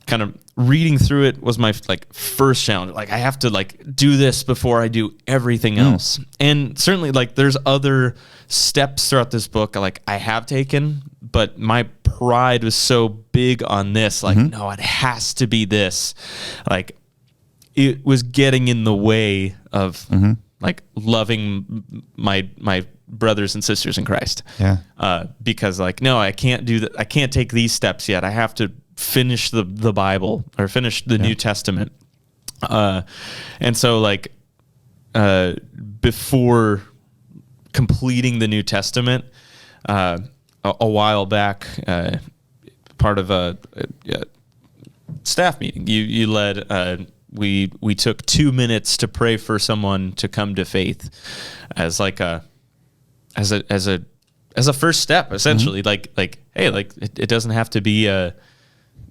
kind of reading through it was my first challenge. I have to do this before I do everything else. And certainly there's other steps throughout this book I have taken, but my pride was so big on this. No, it has to be this. It was getting in the way of loving my brothers and sisters in Christ. Yeah. Because no, I can't do that. I can't take these steps yet. I have to finish the Bible or finish the New Testament. And so before completing the New Testament, a while back, part of a staff meeting, you led, we took 2 minutes to pray for someone to come to faith as a first step, essentially. Hey, it doesn't have to be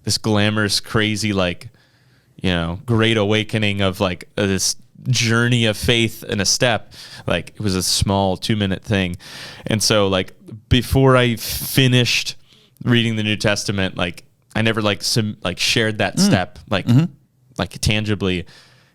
this glamorous, crazy, great awakening of this journey of faith in a step. It was a small 2-minute thing. And so before I finished reading the New Testament, I never shared that step tangibly,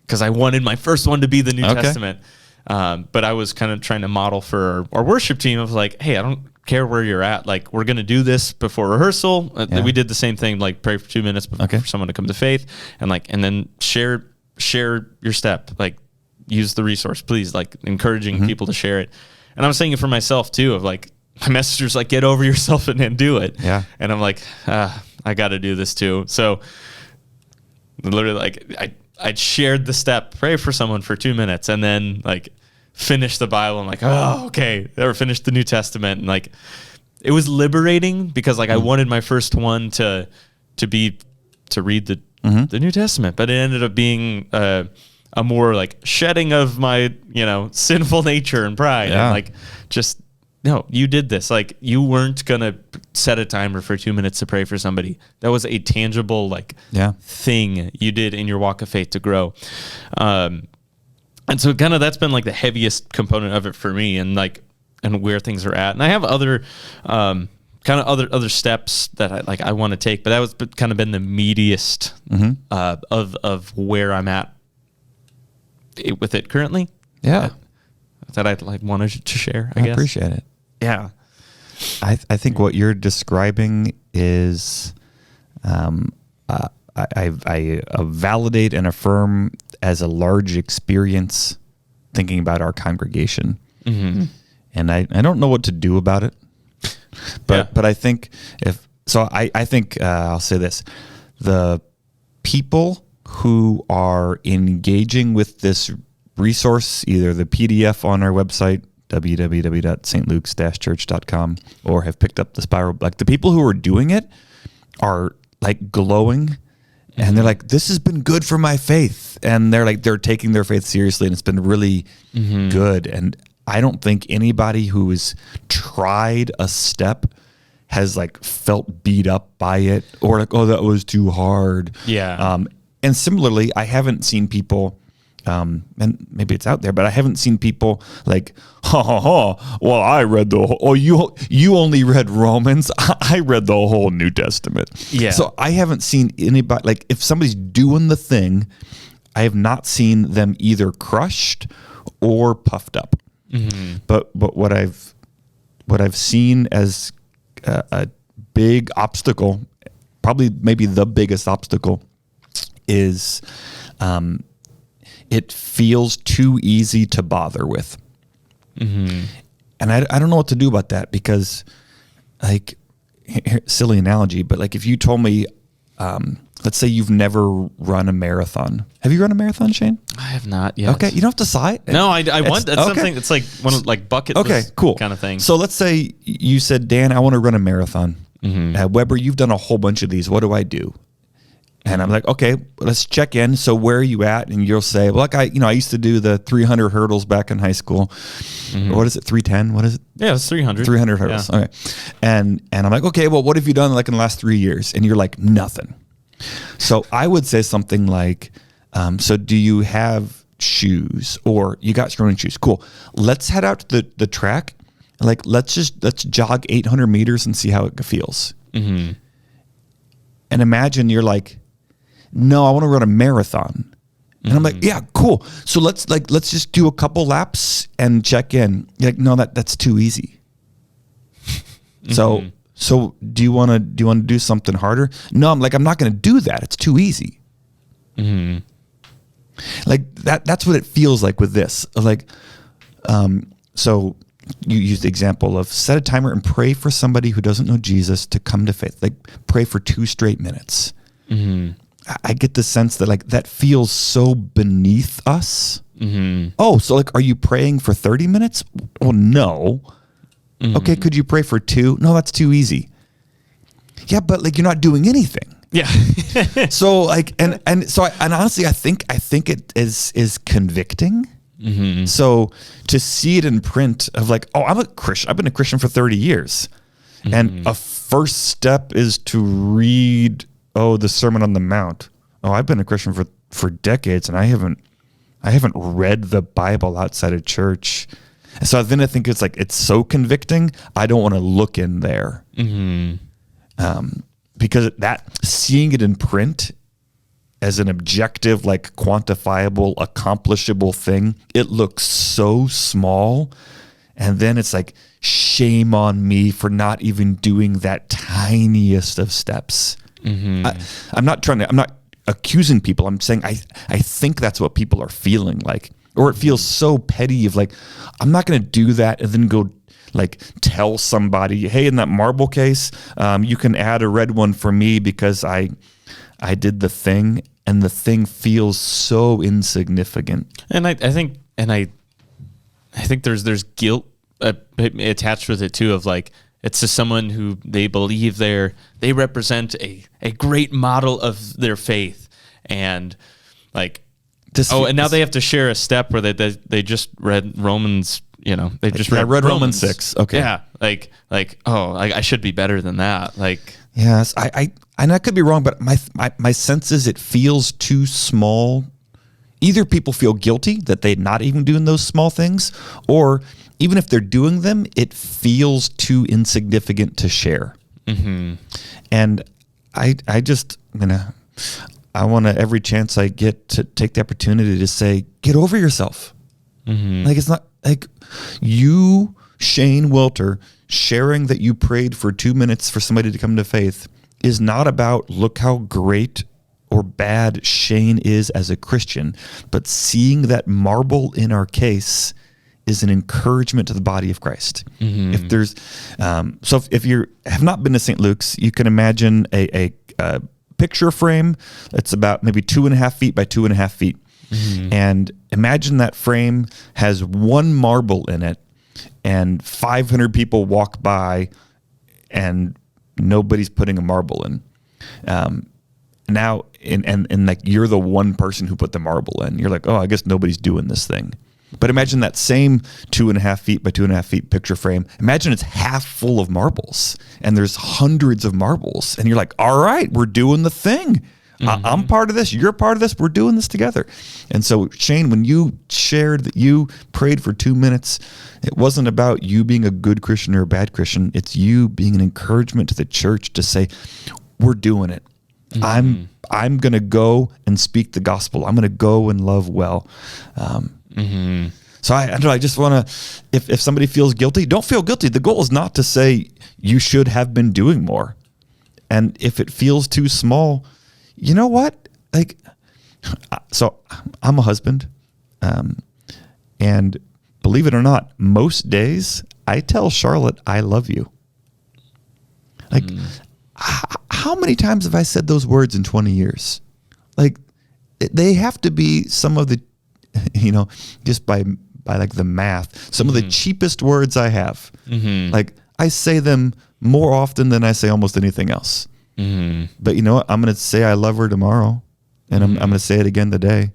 because I wanted my first one to be the New Testament. But I was kind of trying to model for our worship team of hey, I don't care where you're at. We're going to do this before rehearsal. We did the same thing, pray for 2 minutes before for someone to come to faith, and and then share your step. Use the resource, please. Encouraging people to share it. And I'm saying it for myself too, of my messengers, get over yourself and do it. Yeah. And I'm I got to do this too. So literally I'd shared the step, pray for someone for 2 minutes, and then finish the Bible. I'm oh, okay. Or finish the New Testament. And it was liberating, because I wanted my first one to read the New Testament, but it ended up being a more shedding of my, sinful nature and pride. Yeah. And no, you did this. You weren't going to set a timer for 2 minutes to pray for somebody. That was a tangible, thing you did in your walk of faith to grow. And so kind of that's been the heaviest component of it for me, and and where things are at. And I have other, kind of other steps that I want to take, but that was kind of been the meatiest, of where I'm at with it currently. Yeah. That I wanted to share, I guess. Appreciate it. Yeah. I think what you're describing is, I validate and affirm as a large experience thinking about our congregation. And I don't know what to do about it, but I think I think I'll say this: the people who are engaging with this resource, either the PDF on our website, www.stlukes-church.com, or have picked up the spiral, the people who are doing it are glowing, and they're this has been good for my faith, and they're taking their faith seriously, and it's been really good. And I don't think anybody who has tried a step has felt beat up by it, or oh, that was too hard. Yeah. And similarly, I haven't seen people, and maybe it's out there, but I haven't seen people well, I read the whole, oh, you only read Romans. I read the whole New Testament. Yeah. So I haven't seen anybody, if somebody's doing the thing, I have not seen them either crushed or puffed up. But what I've seen as a big obstacle, probably maybe the biggest obstacle, is it feels too easy to bother with. And I don't know what to do about that, because silly analogy, but if you told me let's say you've never run a marathon. Have you run a marathon, Shane? I have not yet. Okay, you don't have to sigh. No, I want. That's something. It's like one of like bucket list cool kind of thing. So let's say you said, Dan, I want to run a marathon. Weber, you've done a whole bunch of these. What do I do? And I'm like, okay, let's check in. So where are you at? And you'll say, well, like I used to do the 300 hurdles back in high school. What is it? 310? What is it? Yeah, it's 300. 300 hurdles. Yeah. Okay. And I'm like, okay, well, what have you done like in the last 3 years? And you're like, nothing. So I would say something like, so do you have shoes, or you got running shoes? Cool. Let's head out to the track. Like, let's jog 800 meters and see how it feels. And imagine you're like, no, I want to run a marathon. And I'm like, yeah, cool. So let's just do a couple laps and check in. You're like, no, that's too easy. So do you want to do something harder? No, I'm not going to do that. It's too easy. Like that's what it feels like with this. Like, so you use the example of set a timer and pray for somebody who doesn't know Jesus to come to faith. Like pray for 2 straight minutes. I get the sense that like that feels so beneath us. Oh, so like, are you praying for 30 minutes? Well, no. Okay, could you pray for 2? No, that's too easy. Yeah, but like you're not doing anything. Yeah. So like, and honestly, I think it is convicting. So to see it in print of like, oh, I'm a Christian. I've been a Christian for 30 years, and a first step is to read the Sermon on the Mount. Oh, I've been a Christian for decades, and I haven't read the Bible outside of church. And so then I think it's like it's so convicting. I don't want to look in there, because that seeing it in print as an objective, like quantifiable, accomplishable thing, it looks so small. And then it's like, shame on me for not even doing that tiniest of steps. I'm not accusing people. I'm saying I think that's what people are feeling like, or it feels so petty of like, I'm not going to do that and then go like tell somebody, hey, in that marble case, you can add a red one for me because I did the thing, and the thing feels so insignificant. And I think there's guilt attached with it too, of like, it's to someone who they believe they represent a great model of their faith, and like, and now they have to share a step where they just read Romans. They just read Romans 6. Okay. Yeah. I should be better than that. Like, yes, and I could be wrong, but my sense is it feels too small. Either people feel guilty that they're not even doing those small things, or even if they're doing them, it feels too insignificant to share. And I want to, every chance I get, to take the opportunity to say, get over yourself. Like, it's not like you, Shane Welter, sharing that you prayed for 2 minutes for somebody to come to faith is not about look how great or bad Shane is as a Christian, but seeing that marble in our case is an encouragement to the body of Christ. If there's, if you have not been to St. Luke's, you can imagine a picture frame that's about maybe 2.5 feet by 2.5 feet. And imagine that frame has one marble in it, and 500 people walk by and nobody's putting a marble in. Now, and like, you're the one person who put the marble in. You're like, oh, I guess nobody's doing this thing. But imagine that same 2.5 feet by 2.5 feet picture frame. Imagine it's half full of marbles, and there's hundreds of marbles. And you're like, all right, we're doing the thing. I'm part of this. You're part of this. We're doing this together. And so, Shane, when you shared that you prayed for 2 minutes, it wasn't about you being a good Christian or a bad Christian. It's you being an encouragement to the church to say, we're doing it. I'm going to go and speak the gospel. I'm going to go and love well. So I don't know. I just want to, if somebody feels guilty, don't feel guilty. The goal is not to say you should have been doing more. And if it feels too small, you know what? Like, so I'm a husband, and believe it or not, most days I tell Charlotte I love you. Like, how many times have I said those words in 20 years? Like, they have to be some of the, just by like the math, some of the cheapest words I have. Like, I say them more often than I say almost anything else. But you know what? I'm going to say I love her tomorrow, and I'm going to say it again today,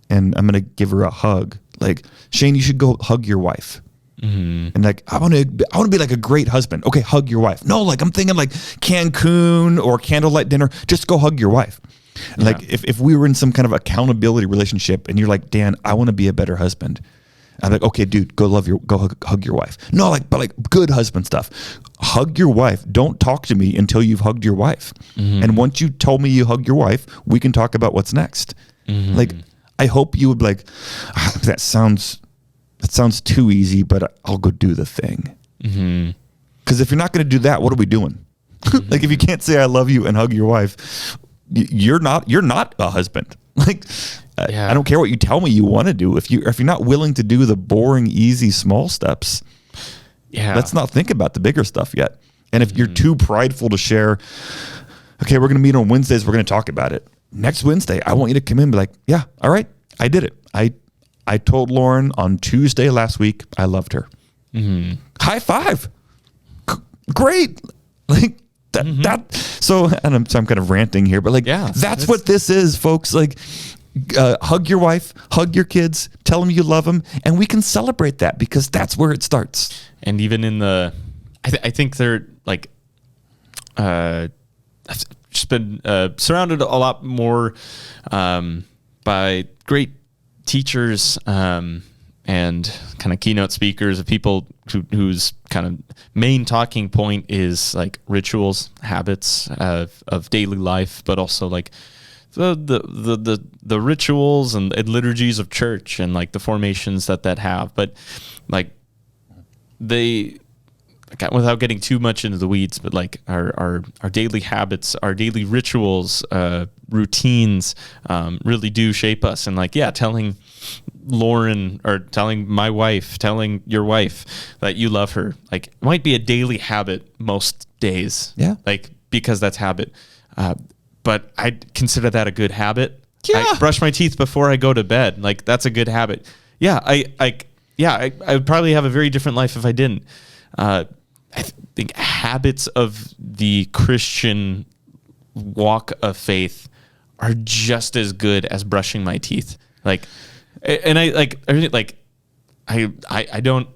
and I'm going to give her a hug. Like, Shane, you should go hug your wife. And like, I want to be like a great husband. Okay, hug your wife. No, like I'm thinking like Cancun or candlelight dinner. Just go hug your wife. And like if we were in some kind of accountability relationship, and you're like, Dan, I want to be a better husband. I'm like, okay, dude, go hug your wife. No, but like good husband stuff. Hug your wife. Don't talk to me until you've hugged your wife. And once you told me you hugged your wife, we can talk about what's next. Like, I hope you would be like, that sounds too easy, but I'll go do the thing. Because if you're not going to do that, what are we doing? Like, if you can't say I love you and hug your wife, you're not a husband. Like, I don't care what you tell me you want to do. If you're not willing to do the boring, easy, small steps, let's not think about the bigger stuff yet. And if you're too prideful to share, okay, we're going to meet on Wednesdays, we're going to talk about it. Next Wednesday, I want you to come in and be like, yeah, all right, I did it. I told Lauren on Tuesday last week I loved her. High five. Great. Like that. So I'm kind of ranting here, but like, that's what this is, folks. Like, hug your wife, hug your kids, tell them you love them, and we can celebrate that, because that's where it starts. And even in I think they're like, I've just been surrounded a lot more by great teachers and kind of keynote speakers of people whose kind of main talking point is like rituals, habits of daily life, but also like the rituals and liturgies of church and like the formations that have. But like without getting too much into the weeds, but like our daily habits, our daily rituals, routines really do shape us. And like, telling Lauren or telling my wife, telling your wife that you love her, like, it might be a daily habit most days. Like, because that's habit. But I'd consider that a good habit. I brush my teeth before I go to bed. Like, that's a good habit. I would probably have a very different life if I didn't. I think habits of the Christian walk of faith are just as good as brushing my teeth. Like, and I don't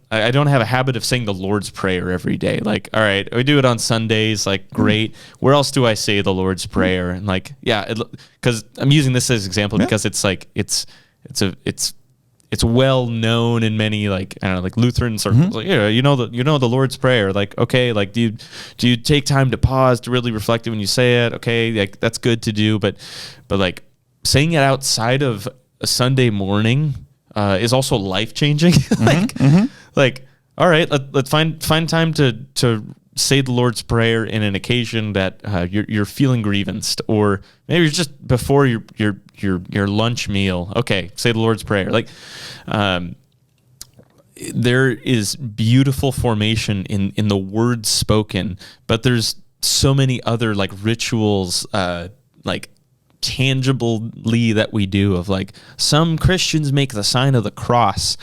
have a habit of saying the Lord's Prayer every day. Like, all right, we do it on Sundays. Like, great. Where else do I say the Lord's Prayer? And like, because I'm using this as an example because it's like it's well known in many, like, I don't know, like Lutheran circles. Like, you know the Lord's Prayer. Like, okay, like do you take time to pause to really reflect it when you say it? Okay, like that's good to do, but like saying it outside of a Sunday morning is also life changing. Like, all right, let's find time to say the Lord's Prayer in an occasion that you're feeling grievanced, or maybe just before your lunch meal. Okay, say the Lord's Prayer. Like, there is beautiful formation in the words spoken, but there's so many other like rituals, like tangibly that we do, of like, some Christians make the sign of the cross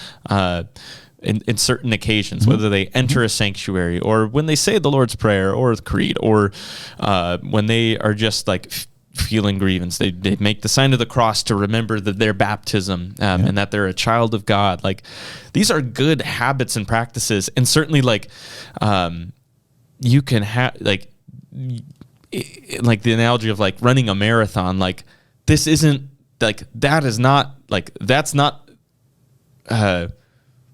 in certain occasions, whether they enter a sanctuary or when they say the Lord's Prayer or the Creed, or when they are just like feeling grievance, they make the sign of the cross to remember that their baptism and that they're a child of God. Like, these are good habits and practices, and certainly like you can have like the analogy of like running a marathon. Like, this isn't like, that is not like, that's not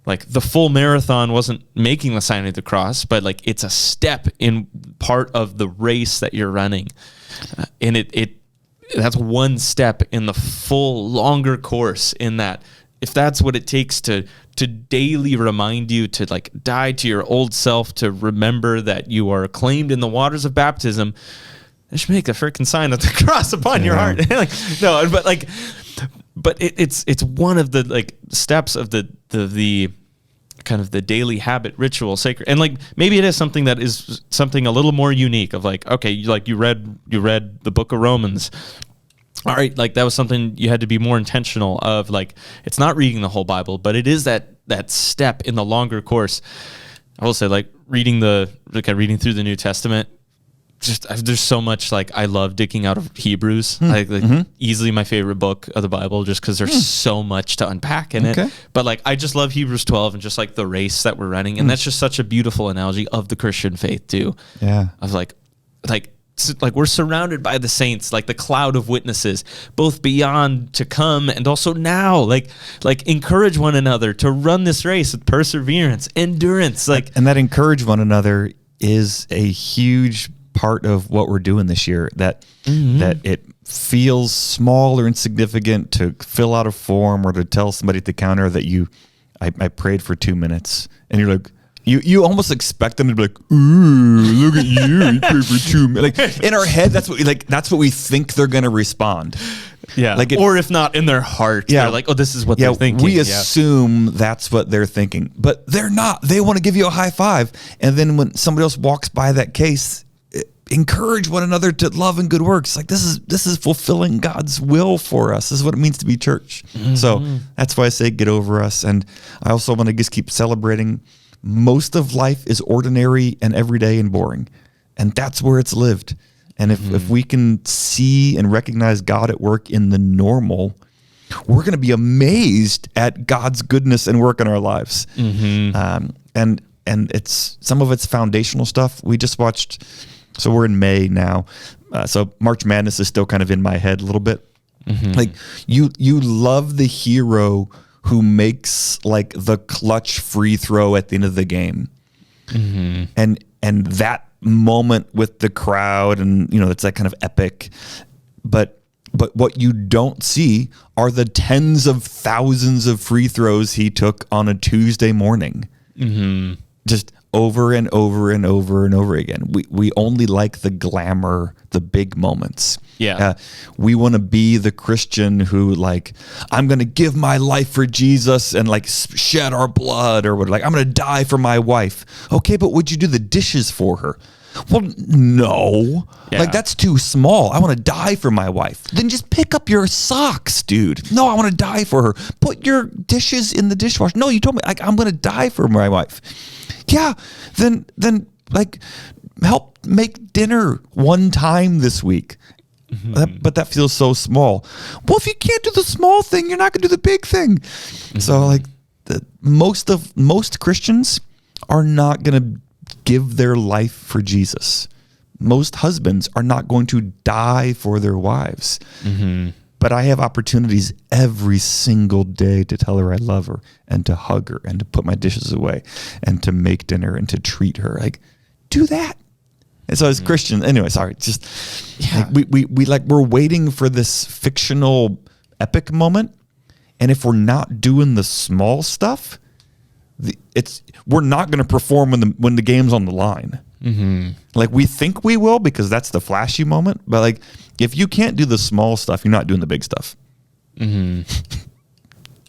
like the full marathon wasn't making the sign of the cross, but like, it's a step in part of the race that you're running. And that's one step in the full longer course, in that if that's what it takes to daily remind you to like die to your old self, to remember that you are claimed in the waters of baptism, I should make a freaking sign of the cross upon your heart. Like, no, but it's one of the like steps of the kind of the daily habit, ritual, sacred, and like maybe it is something that is something a little more unique. Of like, okay, you read the book of Romans. All right, like that was something you had to be more intentional of. Like, it's not reading the whole Bible, but it is that step in the longer course. I will say, like reading through the New Testament. Just there's so much, like, I love digging out of Hebrews, easily my favorite book of the Bible, just because there's so much to unpack in it. But like, I just love Hebrews 12 and just like the race that we're running, and that's just such a beautiful analogy of the Christian faith too. Yeah, of like we're surrounded by the saints, like the cloud of witnesses, both beyond to come and also now. Like encourage one another to run this race with perseverance, endurance, and that encourage one another is a huge part of what we're doing this year, that it feels small or insignificant to fill out a form or to tell somebody at the counter that I prayed for 2 minutes, and you're like, you almost expect them to be like, ooh, look at you prayed for 2 minutes. Like in our head, that's what we think they're going to respond. Yeah. Like or if not in their heart, they're like, oh, this is what they're thinking. We assume that's what they're thinking, but they're not. They want to give you a high five. And then when somebody else walks by that case, encourage one another to love and good works. Like this is fulfilling God's will for us. This is what it means to be church. So that's why I say get over us. And I also want to just keep celebrating. Most of life is ordinary and everyday and boring. And that's where it's lived. And if we can see and recognize God at work in the normal, we're going to be amazed at God's goodness and work in our lives. And it's some of it's foundational stuff. We just watched, so we're in May now. So March Madness is still kind of in my head a little bit. Like you love the hero who makes like the clutch free throw at the end of the game. And that moment with the crowd, and it's that kind of epic. But what you don't see are the tens of thousands of free throws he took on a Tuesday morning. Just over and over and over and over again. We only like the glamour, the big moments. Yeah. We want to be the Christian who, like, I'm going to give my life for Jesus and like shed our blood, or what, like, I'm going to die for my wife. Okay, but would you do the dishes for her? Well, no. Like, that's too small. I want to die for my wife. Then just pick up your socks, dude. No, I want to die for her. Put your dishes in the dishwasher. No, you told me, like, I'm going to die for my wife. Yeah, then like help make dinner one time this week. But that feels so small. Well, if you can't do the small thing, you're not going to do the big thing. So like most Christians are not going to give their life for Jesus. Most husbands are not going to die for their wives. But I have opportunities every single day to tell her I love her, and to hug her, and to put my dishes away, and to make dinner, and to treat her. Like, do that. And so as Christians, anyway, sorry, just like we're waiting for this fictional epic moment, and if we're not doing the small stuff, we're not going to perform when the game's on the line. Like, we think we will because that's the flashy moment, but like, if you can't do the small stuff, you're not doing the big stuff. And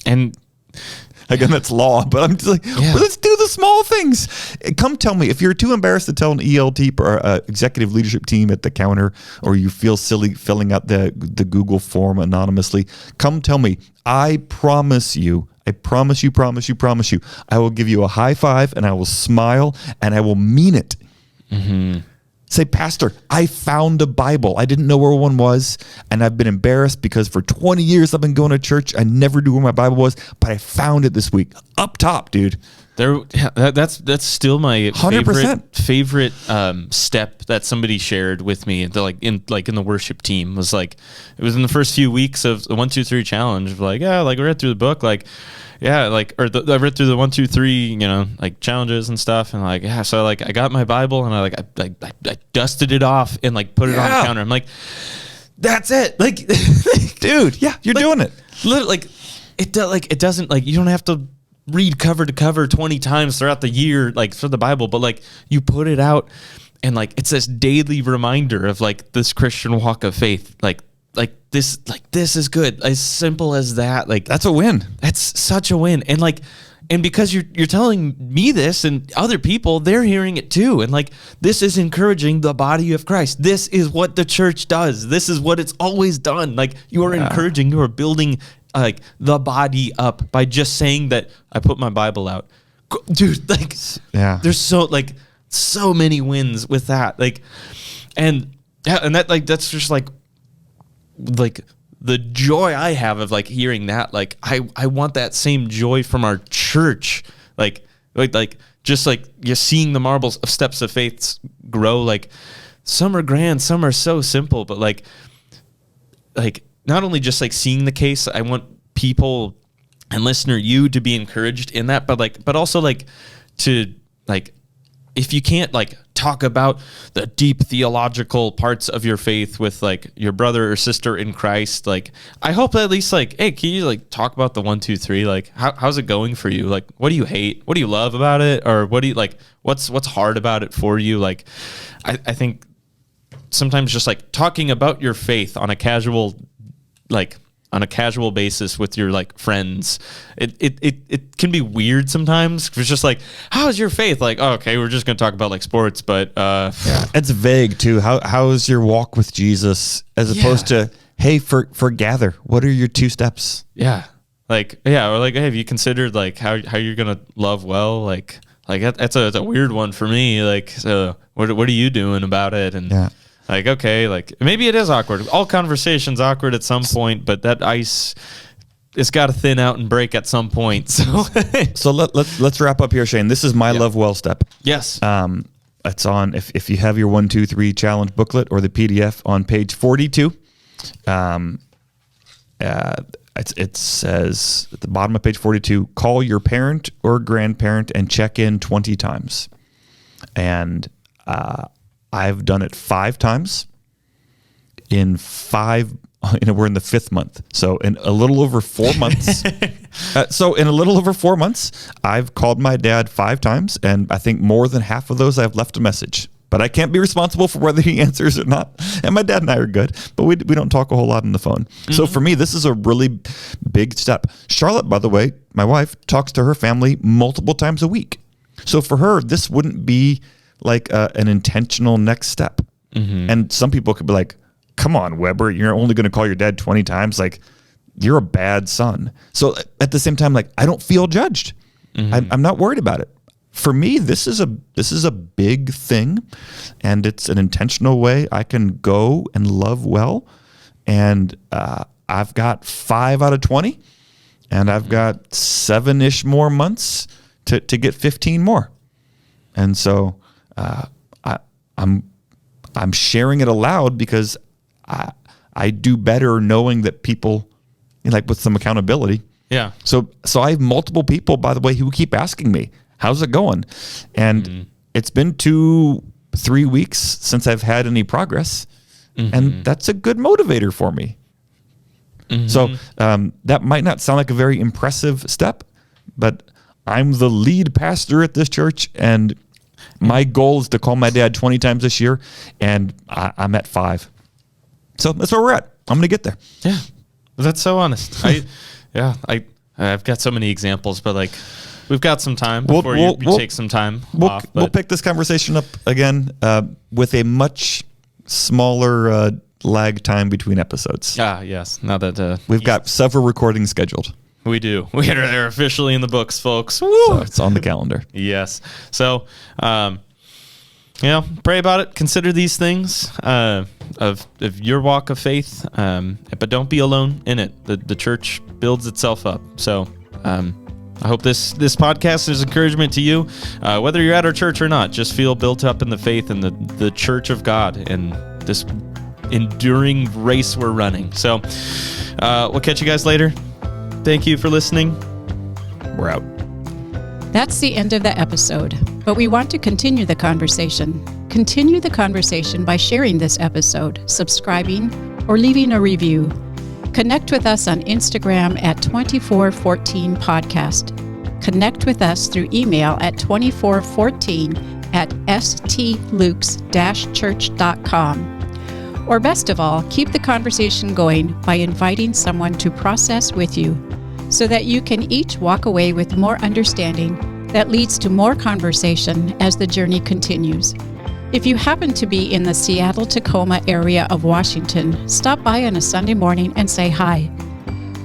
again, that's law, but I'm just like, well, let's do the small things. Come tell me if you're too embarrassed to tell an ELT or executive leadership team at the counter, or you feel silly filling out the Google form anonymously. Come tell me. I promise you. I will give you a high five, and I will smile, and I will mean it. Say, Pastor, I found a Bible. I didn't know where one was, and I've been embarrassed because for 20 years I've been going to church. I never knew where my Bible was, but I found it this week. Up top, dude. That's still my 100%. favorite step that somebody shared with me. In the worship team, was like, it was in the first few weeks of the 1, 2, 3 challenge. Of like, I read through the book, like. I read through the 1, 2, 3, like challenges and stuff, and like, so like I got my Bible, and I dusted it off and like put it on the counter. I'm like, that's it, like, dude, you're doing it. Literally, it doesn't, like, you don't have to read cover to cover 20 times throughout the year, like, for the Bible, but like, you put it out, and like, it's this daily reminder of like this Christian walk of faith, like this is good. As simple as that. Like, that's a win. That's such a win. And like, And because you're telling me this and other people, they're hearing it too. And like, this is encouraging the body of Christ. This is what the church does. This is what it's always done. Like, you are encouraging, you are building like the body up by just saying that I put my Bible out. Dude, like, there's so many wins with that. Like, and that, like, that's just like the joy I have of like hearing that. Like, I want that same joy from our church. Like just like you're seeing the marbles of steps of faith grow. Like, some are grand, some are so simple, but like not only just like seeing the case, I want people and listener, you to be encouraged in that, but also like to like, if you can't like talk about the deep theological parts of your faith with like your brother or sister in Christ, like, I hope at least like, hey, can you like talk about the 1, 2, 3? Like, how's it going for you? Like, what do you hate? What do you love about it? Or what do you like, what's hard about it for you? Like, I think sometimes just like talking about your faith on a casual basis with your like friends, it can be weird sometimes. It's just like, how's your faith? Like, oh, okay, we're just gonna talk about like sports, but it's vague too. How is your walk with Jesus, as opposed to, hey, for gather, what are your 2 steps? Or like, hey, have you considered like how you're gonna love well? Like that's a weird one for me. Like, so what are you doing about it? And like, okay, like maybe it is awkward. All conversation's awkward at some point, but that ice, it's got to thin out and break at some point. So let's wrap up here, Shane. This is my Love Well step. Yes. It's on, if you have your 1, 2, 3 challenge booklet or the PDF on page 42. It says at the bottom of page 42, call your parent or grandparent and check in 20 times. And I've done it 5 times we're in the 5th month. So in a little over 4 months, I've called my dad 5 times, and I think more than half of those I've left a message. But I can't be responsible for whether he answers or not. And my dad and I are good, but we don't talk a whole lot on the phone. Mm-hmm. So for me, this is a really big step. Charlotte, by the way, my wife, talks to her family multiple times a week. So for her, this wouldn't be like an intentional next step. Mm-hmm. And some people could be like, come on, Weber, you're only going to call your dad 20 times. Like, you're a bad son. So at the same time, like, I don't feel judged. Mm-hmm. I'm not worried about it. For me, this is a big thing, and it's an intentional way I can go and love well. And I've got 5 out of 20, and I've got 7-ish more months to get 15 more. And so I'm sharing it aloud because I do better knowing that people, like, with some accountability. Yeah. So I have multiple people, by the way, who keep asking me, how's it going? And it's been 2-3 weeks since I've had any progress. Mm-hmm. And that's a good motivator for me. Mm-hmm. So that might not sound like a very impressive step, but I'm the lead pastor at this church, and my goal is to call my dad 20 times this year, and I'm at 5. So that's where we're at. I'm going to get there. Yeah. That's so honest. I've got so many examples, but like, we've got some time before you take some time off. We'll pick this conversation up again with a much smaller lag time between episodes. Yes. Now that we've got several recordings scheduled. We do. They're officially in the books, folks. Woo! So it's on the calendar. Yes. So, pray about it. Consider these things of your walk of faith, but don't be alone in it. The church builds itself up. So, I hope this podcast is encouragement to you, whether you're at our church or not. Just feel built up in the faith and the church of God and this enduring race we're running. So, we'll catch you guys later. Thank you for listening. We're out. That's the end of the episode, but we want to continue the conversation. Continue the conversation by sharing this episode, subscribing, or leaving a review. Connect with us on Instagram at 2414 podcast. Connect with us through email at 2414@stlukes-church.com. Or best of all, keep the conversation going by inviting someone to process with you. so that you can each walk away with more understanding that leads to more conversation as the journey continues. If you happen to be in the Seattle-Tacoma area of Washington, stop by on a Sunday morning and say hi.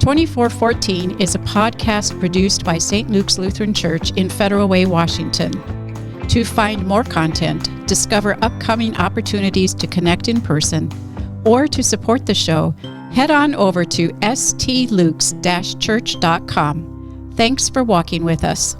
2414 is a podcast produced by St. Luke's Lutheran Church in Federal Way, Washington. To find more content, discover upcoming opportunities to connect in person, or to support the show, head on over to stlukes-church.com. Thanks for walking with us.